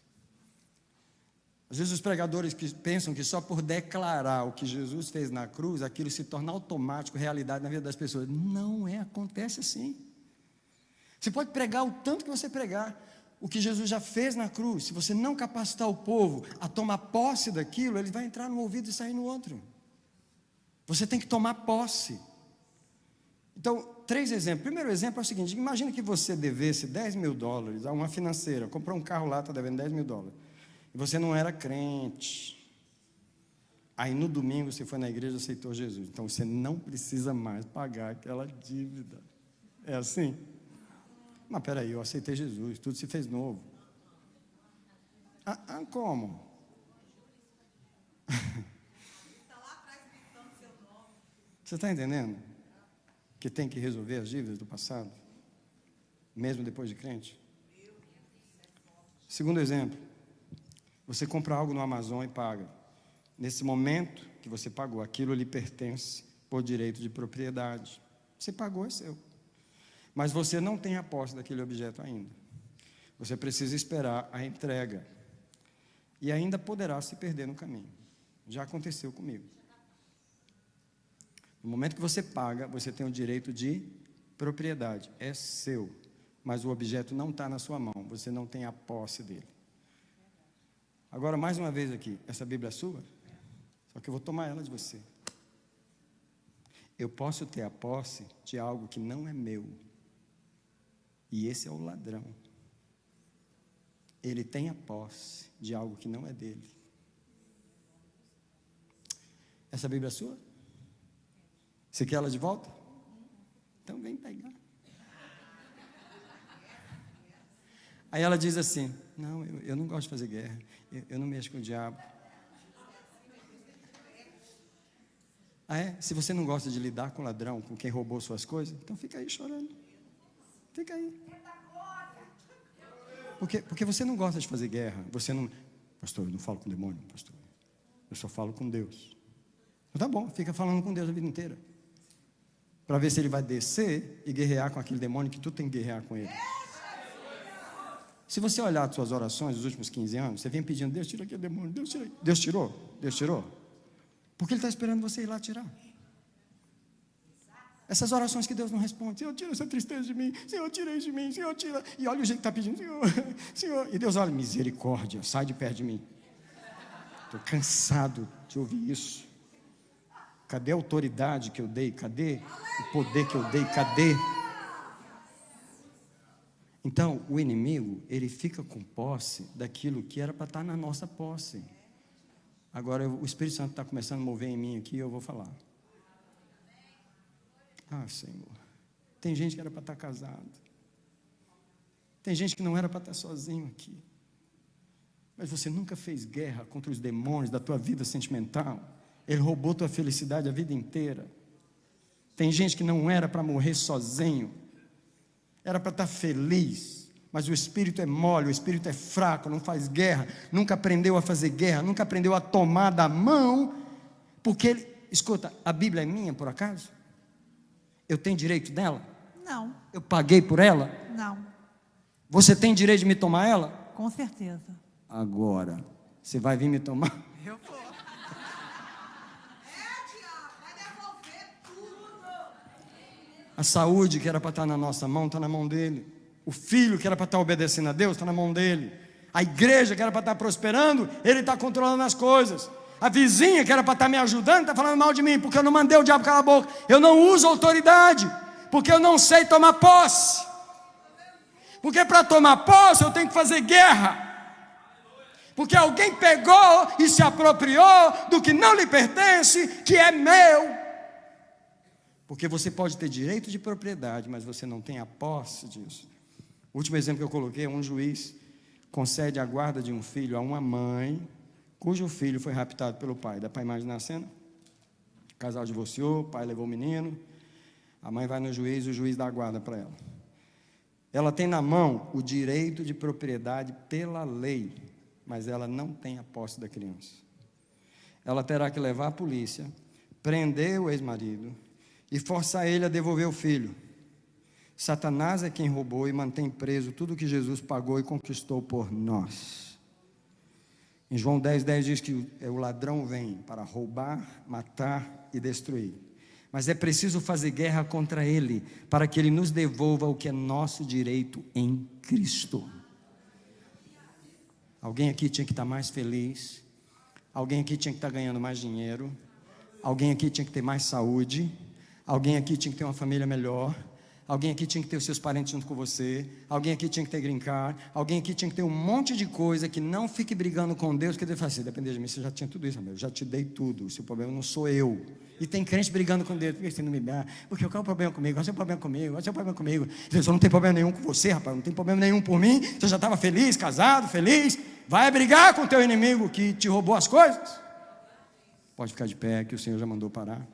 Às vezes os pregadores que pensam que só por declarar o que Jesus fez na cruz, aquilo se torna automático, realidade na vida das pessoas. Não é, acontece assim. Você pode pregar o tanto que você pregar, o que Jesus já fez na cruz. Se você não capacitar o povo a tomar posse daquilo, ele vai entrar no ouvido e sair no outro. Você tem que tomar posse. Então, 3 exemplos. Primeiro exemplo é o seguinte: imagina que você devesse $10.000 a uma financeira, comprou um carro lá, está devendo $10.000, e você não era crente. Aí no domingo você foi na igreja e aceitou Jesus. Então você não precisa mais pagar aquela dívida. É assim? Mas peraí, eu aceitei Jesus, tudo se fez novo. Como? Você está entendendo? Que tem que resolver as dívidas do passado, mesmo depois de crente? Segundo exemplo, você compra algo no Amazon e paga. Nesse momento que você pagou, aquilo lhe pertence por direito de propriedade. Você pagou, é seu. Mas você não tem a posse daquele objeto ainda. Você precisa esperar a entrega. E ainda poderá se perder no caminho. Já aconteceu comigo. No momento que você paga, você tem o direito de propriedade. É seu. Mas o objeto não está na sua mão. Você não tem a posse dele. Agora, mais uma vez aqui. Essa Bíblia é sua? Só que eu vou tomar ela de você. Eu posso ter a posse de algo que não é meu. E esse é o ladrão. Ele tem a posse de algo que não é dele. Essa Bíblia é sua? Você quer ela de volta? Então vem pegar. Aí ela diz assim: não, eu não gosto de fazer guerra. Eu não mexo com o diabo. Se você não gosta de lidar com o ladrão, com quem roubou suas coisas, então fica aí chorando. Fica aí. Porque você não gosta de fazer guerra. Você não... Pastor, eu não falo com o demônio, pastor. Eu só falo com Deus. Então tá bom, fica falando com Deus a vida inteira. para ver se ele vai descer e guerrear com aquele demônio que tu tem que guerrear com ele. Se você olhar as suas orações dos últimos 15 anos, você vem pedindo, Deus tira aquele demônio, Deus tira. Deus tirou? Deus tirou? Porque Ele está esperando você ir lá tirar. Essas orações que Deus não responde, Senhor, tira essa tristeza de mim, Senhor, tira isso de mim, Senhor, tira. E olha o jeito que está pedindo, Senhor, Senhor. E Deus olha, misericórdia, sai de perto de mim. Estou cansado de ouvir isso. Cadê a autoridade que eu dei? Cadê o poder que eu dei? Cadê? Então, o inimigo, ele fica com posse daquilo que era para estar na nossa posse. Agora, o Espírito Santo está começando a mover em mim aqui, eu vou falar. Ah, Senhor, tem gente que era para estar casado. Tem gente que não era para estar sozinho aqui. Mas você nunca fez guerra contra os demônios da tua vida sentimental. Ele roubou tua felicidade a vida inteira. Tem gente que não era para morrer sozinho. Era para estar feliz. Mas o espírito é mole, o espírito é fraco, não faz guerra. Nunca aprendeu a fazer guerra, nunca aprendeu a tomar da mão. Porque ele, escuta, a Bíblia é minha por acaso? Eu tenho direito dela? Não. Eu paguei por ela? Não. Você tem direito de me tomar ela? Com certeza. Agora, você vai vir me tomar? Eu vou. Vai devolver tudo. A saúde que era para estar na nossa mão, está na mão dele. O filho que era para estar obedecendo a Deus, está na mão dele. A igreja que era para estar prosperando, ele está controlando as coisas. A vizinha que era para estar me ajudando, está falando mal de mim, porque eu não mandei o diabo calar a boca. Eu não uso autoridade, porque eu não sei tomar posse. Porque para tomar posse eu tenho que fazer guerra. Porque alguém pegou e se apropriou do que não lhe pertence, que é meu. Porque você pode ter direito de propriedade, mas você não tem a posse disso. O último exemplo que eu coloquei é um juiz concede a guarda de um filho a uma mãe, cujo filho foi raptado pelo pai. Dá para imaginar a cena? O casal divorciou, o pai levou o menino, a mãe vai no juiz, o juiz dá a guarda para ela. Ela tem na mão o direito de propriedade pela lei, mas ela não tem a posse da criança. Ela terá que levar a polícia, prender o ex-marido e forçar ele a devolver o filho. Satanás é quem roubou e mantém preso tudo que Jesus pagou e conquistou por nós. Em João 10:10 diz que o ladrão vem para roubar, matar e destruir. Mas é preciso fazer guerra contra ele, para que ele nos devolva o que é nosso direito em Cristo. Alguém aqui tinha que estar mais feliz. Alguém aqui tinha que estar ganhando mais dinheiro. Alguém aqui tinha que ter mais saúde. Alguém aqui tinha que ter uma família melhor. Alguém aqui tinha que ter os seus parentes junto com você. Alguém aqui tinha que ter green card. Alguém aqui tinha que ter um monte de coisa. Que não fique brigando com Deus, que Deus fala assim, depende de mim, você já tinha tudo isso, meu. Eu já te dei tudo, o seu problema não sou eu. E tem crente brigando com Deus, por que você não me dá? Porque qual é o problema comigo? Qual é o seu problema comigo? Qual é o seu problema comigo? Deus, eu não tenho problema nenhum com você, rapaz, não tem problema nenhum por mim. Você já estava feliz, casado, feliz. Vai brigar com o teu inimigo que te roubou as coisas? Pode ficar de pé, que o Senhor já mandou parar.